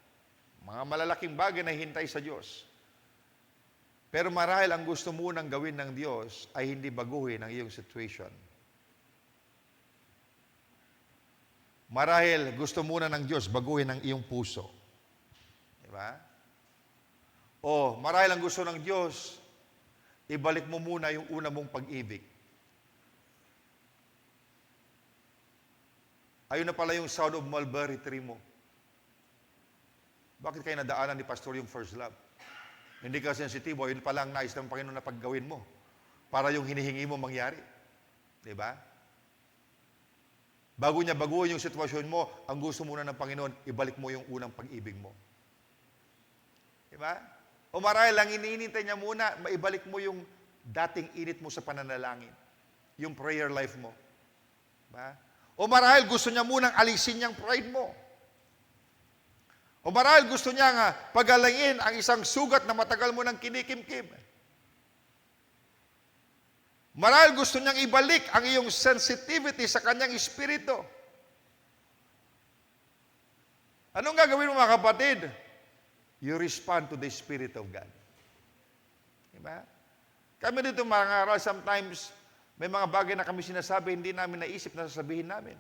Mga malalaking bagay na hintay sa Diyos. Pero marahil ang gusto mo nang gawin ng Diyos ay hindi baguhin ang iyong situation. Marahil gusto muna ng Diyos baguhin ang iyong puso. Di ba? O marahil ang gusto ng Diyos, ibalik mo muna yung una mong pag-ibig. Ayun na pala yung sound of mulberry tree mo. Bakit kayo nadaanan ni Pastor yung first love? Hindi ka sensitibo, yun pala ang nais ng Panginoon na paggawin mo para yung hinihingi mo mangyari. Diba? Bago niya baguhin yung sitwasyon mo, ang gusto muna ng Panginoon, ibalik mo yung unang pag-ibig mo. Diba? O marahil lang iniinintay niya muna, maibalik mo yung dating init mo sa pananalangin. Yung prayer life mo. Diba? O marahil gusto niya munang alisin yung pride mo. O marahil gusto niya nga pagalangin ang isang sugat na matagal mo nang kinikimkim. Marahil gusto niyang ibalik ang iyong sensitivity sa kanyang espiritu. Anong gagawin mo mga kapatid? You respond to the Spirit of God. Diba? Kami dito mga aral, sometimes may mga bagay na kami sinasabi, hindi namin naisip na sasabihin namin.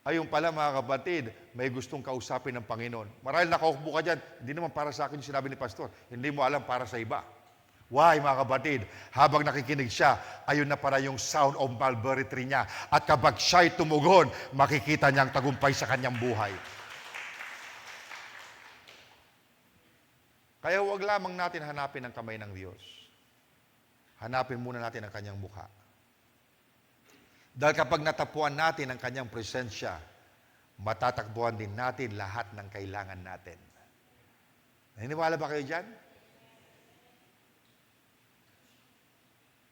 Ayun pala mga kapatid, may gustong kausapin ng Panginoon. Marahil nakaupo ka dyan, hindi naman para sa akin yung sinabi ni Pastor. Hindi mo alam para sa iba. Why mga kapatid? Habang nakikinig siya, ayun na para yung sound of mulberry tree niya. At kapag siya'y tumugon, makikita niyang tagumpay sa kanyang buhay. Kaya huwag lamang natin hanapin ang kamay ng Diyos. Hanapin muna natin ang kanyang mukha. Dahil kapag natapuan natin ang kanyang presensya, matatakbuhan din natin lahat ng kailangan natin. Naniniwala ba kayo dyan?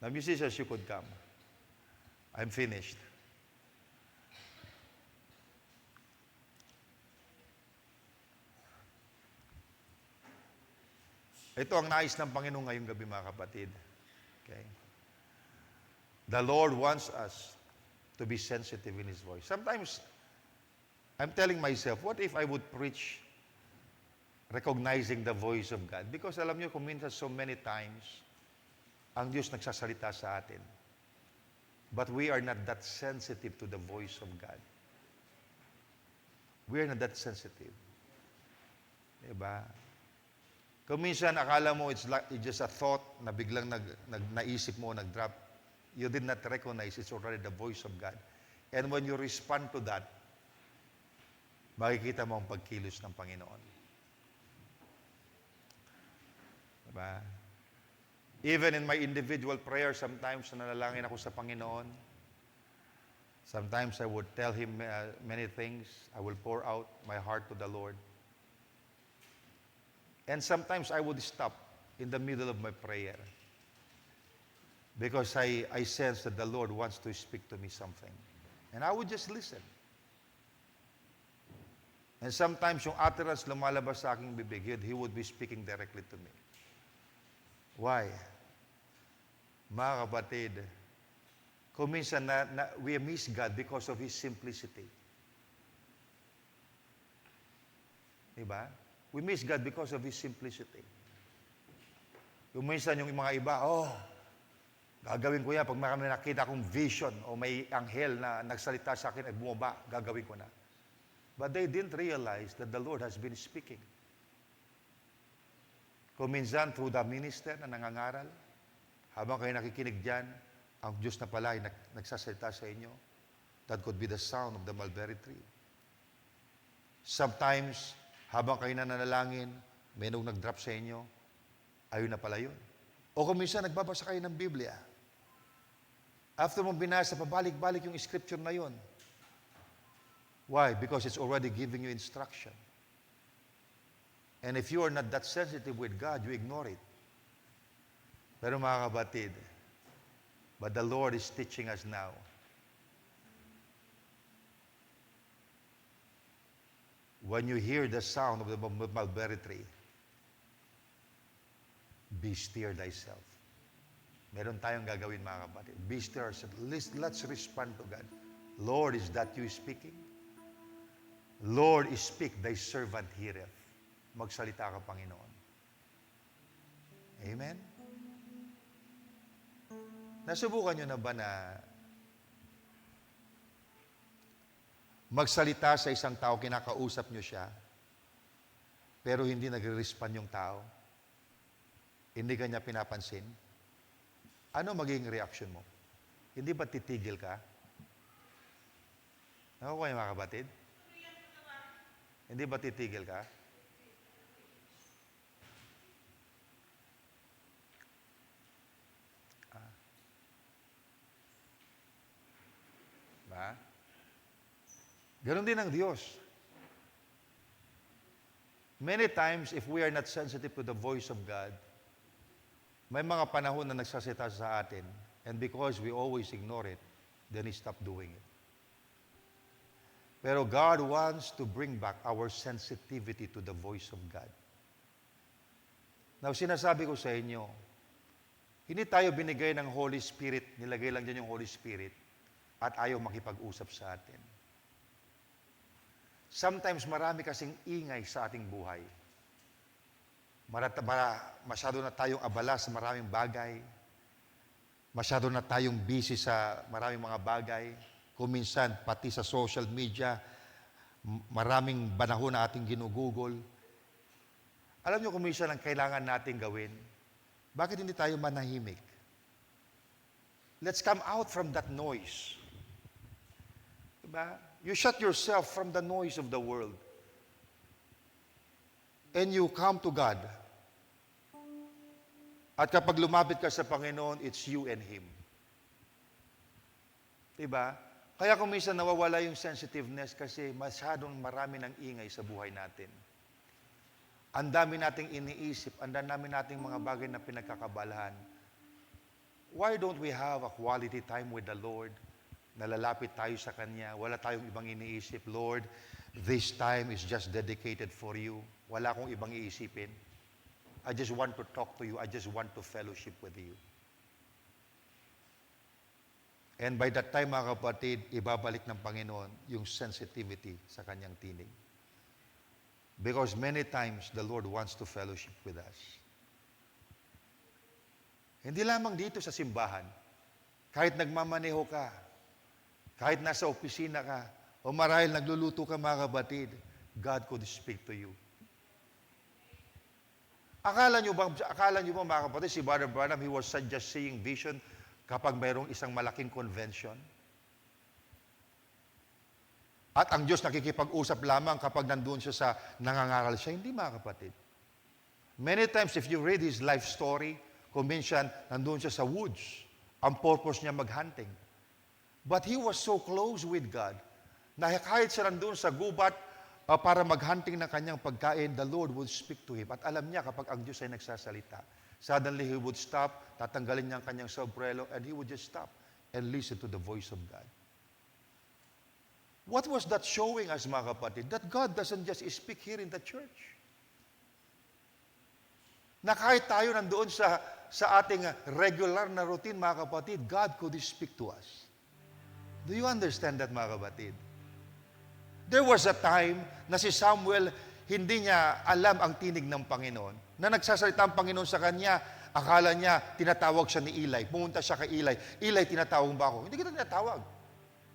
Now, musicians, you could come. I'm finished. Ito ang nais ng Panginoon ngayong gabi, mga kapatid. Okay? The Lord wants us to be sensitive in His voice. Sometimes, I'm telling myself, what if I would preach recognizing the voice of God? Because alam niyo, kung minsan so many times, ang Diyos nagsasalita sa atin. But we are not that sensitive to the voice of God. We are not that sensitive. Diba? Kung minsan akala mo it's just a thought na biglang naisip mo, nag-drop, you did not recognize it's already the voice of God. And when you respond to that, makikita mo ang pagkilos ng Panginoon. Diba? Even in my individual prayer, sometimes nanalangin ako sa Panginoon. Sometimes I would tell Him many things. I will pour out my heart to the Lord. And sometimes I would stop in the middle of my prayer because I sense that the Lord wants to speak to me something. And I would just listen. And sometimes yung utterance lumalabas sa aking bibig, He would be speaking directly to me. Why? Mga kapatid, kung minsan we miss God because of His simplicity. Diba? We miss God because of His simplicity. Yung minsan yung mga iba, Gagawin ko yan. Pag may nakita akong vision o may anghel na nagsalita sa akin at bumaba, gagawin ko na. But they didn't realize that the Lord has been speaking. Kung minsan, through the minister na nangangaral, habang kayo nakikinig dyan, ang Diyos na pala ay nagsasalita sa inyo. That could be the sound of the mulberry tree. Sometimes, habang kayo nananalangin, may nag-drop sa inyo, ayun na pala yun. O kung minsan, nagbabasa kayo ng Biblia. After mong binasa, pabalik-balik yung scripture na yun. Why? Because it's already giving you instruction. And if you are not that sensitive with God, you ignore it. Pero mga kabatid, but the Lord is teaching us now. When you hear the sound of the mulberry tree, be still thyself. Meron tayong gagawin, mga kapatid. Be still ourselves. Let's respond to God. Lord, is that you speaking? Lord, speak, thy servant heareth. Magsalita ka, Panginoon. Amen? Nasubukan nyo na ba na magsalita sa isang tao, kinakausap nyo siya, pero hindi nagre-respond yung tao? Hindi ka niya pinapansin? Ano magiging reaction mo? Hindi ba titigil ka? Ako kayo, mga kapatid? Hindi ba titigil ka? Ba? Ganon din ang Diyos. Many times, if we are not sensitive to the voice of God, may mga panahon na nagsasalita sa atin, and because we always ignore it, then He stop doing it. Pero God wants to bring back our sensitivity to the voice of God. Now, sinasabi ko sa inyo, hindi tayo binigay ng Holy Spirit, nilagay lang dyan yung Holy Spirit, at ayaw makipag-usap sa atin. Sometimes marami kasing ingay sa ating buhay. Masyado na tayong abala sa maraming bagay. Masyado na tayong busy sa maraming mga bagay. Kung minsan, pati sa social media, maraming panahon na ating ginugugol. Alam niyo kung minsan ang kailangan natin gawin, bakit hindi tayo manahimik? Let's come out from that noise. Diba? You shut yourself from the noise of the world. And you come to God. At kapag lumapit ka sa Panginoon, it's you and Him. Diba? Kaya kung minsan nawawala yung sensitiveness kasi masyadong marami ng ingay sa buhay natin. Ang dami nating iniisip, ang dami nating mga bagay na pinagkakabalahan. Why don't we have a quality time with the Lord? Nalalapit tayo sa Kanya, wala tayong ibang iniisip. Lord, this time is just dedicated for you. Wala akong ibang iisipin. I just want to talk to you. I just want to fellowship with you. And by that time, mga kapatid, ibabalik ng Panginoon yung sensitivity sa Kanyang tinig. Because many times, the Lord wants to fellowship with us. Hindi lamang dito sa simbahan. Kahit nagmamaneho ka, kahit nasa opisina ka, o marahil nagluluto ka, mga kapatid, God could speak to you. Akala nyo ba, mga kapatid, si Brother Branham, he was just seeing vision kapag mayroong isang malaking convention? At ang Diyos nakikipag-usap lamang kapag nandun siya sa nangangaral siya? Hindi, mga kapatid. Many times, if you read his life story, kung minsan, nandun siya sa woods. Ang purpose niya mag-hunting. But he was so close with God, na kahit siya nandun sa gubat, para mag-hunting ng kanyang pagkain, the Lord would speak to him. At alam niya kapag ang Diyos ay nagsasalita. Suddenly, he would stop, tatanggalin niya ang kanyang sombrero, and he would just stop and listen to the voice of God. What was that showing us, mga kapatid? That God doesn't just speak here in the church. Na kahit tayo nandoon sa ating regular na routine, mga kapatid, God could speak to us. Do you understand that, mga kapatid? There was a time na si Samuel, hindi niya alam ang tinig ng Panginoon. Na nagsasalita ang Panginoon sa kanya, Akala niya, tinatawag siya ni Eli. Pumunta siya kay Eli. Eli, tinatawag ba ako? Hindi kita tinatawag.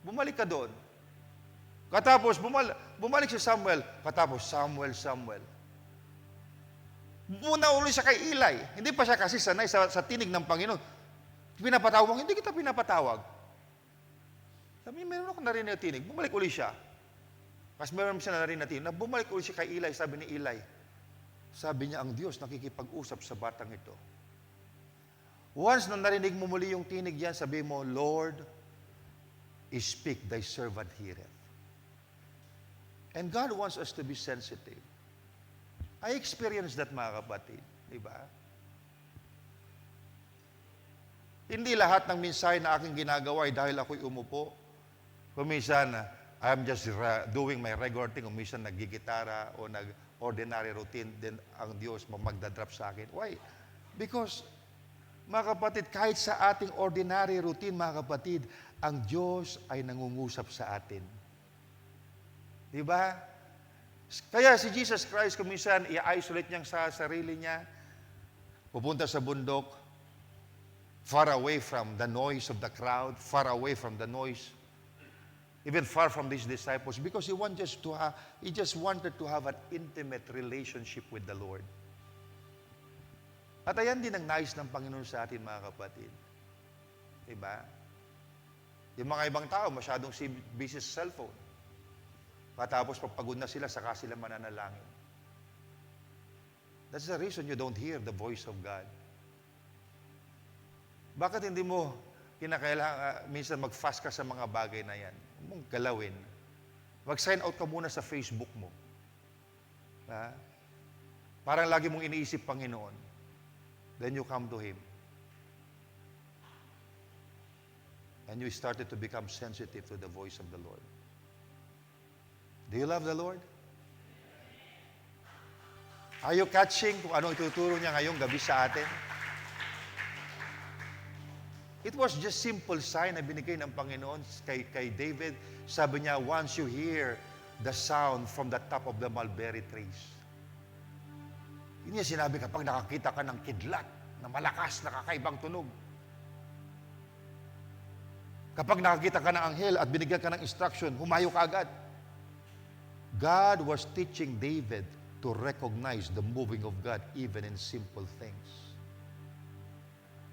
Bumalik ka doon. Katapos, bumalik si Samuel. Katapos, Samuel. Muna ulit siya kay Eli. Hindi pa siya kasi sanay sa tinig ng Panginoon. Pinapatawag, hindi kita pinapatawag. Sabi, meron ako narinig na tinig. Bumalik ulit siya. Kasi meron siya narinig na tinig. Bumalik ulit siya kay Eli. Sabi ni Eli, sabi niya, ang Diyos nakikipag-usap sa batang ito. Once na narinig mo muli yung tinig yan, sabi mo, Lord, speak, thy servant heareth. And God wants us to be sensitive. I experienced that, mga kapatid. Diba? Hindi lahat ng mensahe na aking ginagawa ay dahil ako'y umupo. Kuminsan, I'm just doing my regular thing. Kuminsan, nagigitara o nag-ordinary routine. Then, ang Diyos magdadrop sa akin. Why? Because, mga kapatid, kahit sa ating ordinary routine, mga kapatid, ang Diyos ay nangungusap sa atin. Diba? Kaya si Jesus Christ, kuminsan, i-isolate niya sa sarili niya, pupunta sa bundok, far away from the noise of the crowd, far away from the noise, even far from these disciples, because he just wanted to have an intimate relationship with the Lord. At ayan din ang nais ng Panginoon sa atin, mga kapatid. Diba? Yung mga ibang tao, masyadong busy sa cellphone. Patapos, pagpagod na sila, saka sila mananalangin. That's the reason you don't hear the voice of God. Bakit hindi mo kinakailangan, minsan mag-fast ka sa mga bagay na yan? Huwag mong galawin. Mag-sign out ka muna sa Facebook mo. Ha? Parang lagi mong iniisip Panginoon. Then you come to Him. And you started to become sensitive to the voice of the Lord. Do you love the Lord? Are you catching kung ano ituturo niya ngayong gabi sa atin? It was just simple sign na binigay ng Panginoon kay David. Sabi niya, once you hear the sound from the top of the mulberry trees. Yun niya sinabi kapag nakakita ka ng kidlat na malakas, nakakaibang tunog. Kapag nakakita ka ng anghel at binigyan ka ng instruction, humayo ka agad. God was teaching David to recognize the moving of God even in simple things.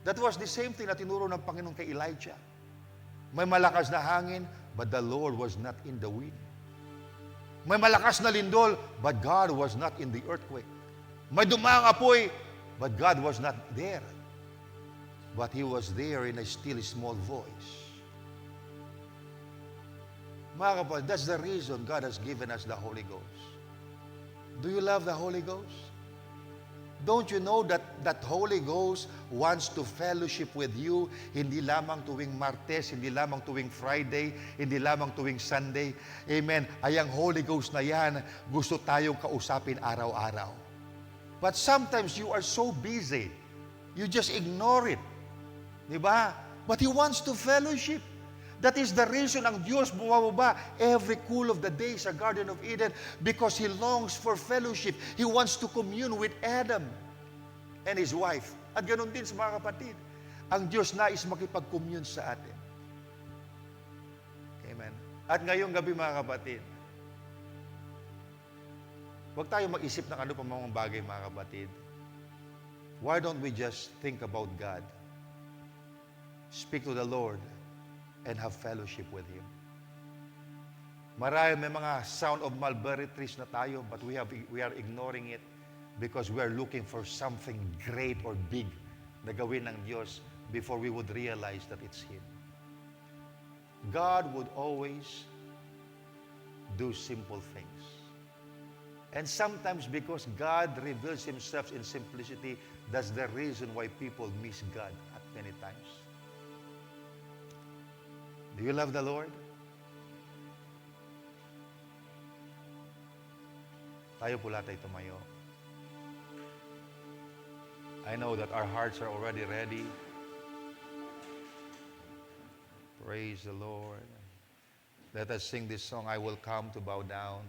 That was the same thing na tinuro ng Panginoon kay Elijah. May malakas na hangin, but the Lord was not in the wind. May malakas na lindol, but God was not in the earthquake. May dumaang apoy, but God was not there. But He was there in a still small voice. Mga kapatid, that's the reason God has given us the Holy Ghost. Do you love the Holy Ghost? Don't you know that Holy Ghost wants to fellowship with you, hindi lamang tuwing Martes, hindi lamang tuwing Friday, hindi lamang tuwing Sunday. Amen. Ay ang Holy Ghost na yan, gusto tayong kausapin araw-araw. But sometimes you are so busy, you just ignore it. Diba? But He wants to fellowship. That is the reason ang Diyos bumababa every cool of the day sa Garden of Eden, because He longs for fellowship. He wants to commune with Adam and his wife. At ganun din sa mga kapatid. Ang Diyos nais makipag-commune sa atin. Amen. At ngayong gabi, mga kapatid, huwag tayo mag-isip ng ano pa mga bagay, mga kapatid. Why don't we just think about God? Speak to the Lord and have fellowship with Him. Marami may mga sound of mulberry trees na tayo, but we are ignoring it because we are looking for something great or big na gawin ng Diyos before we would realize that it's Him. God would always do simple things. And sometimes because God reveals Himself in simplicity, that's the reason why people miss God at many times. Do you love the Lord? Tayo pula tayo tumayo. I know that our hearts are already ready. Praise the Lord. Let us sing this song, I Will Come to Bow Down.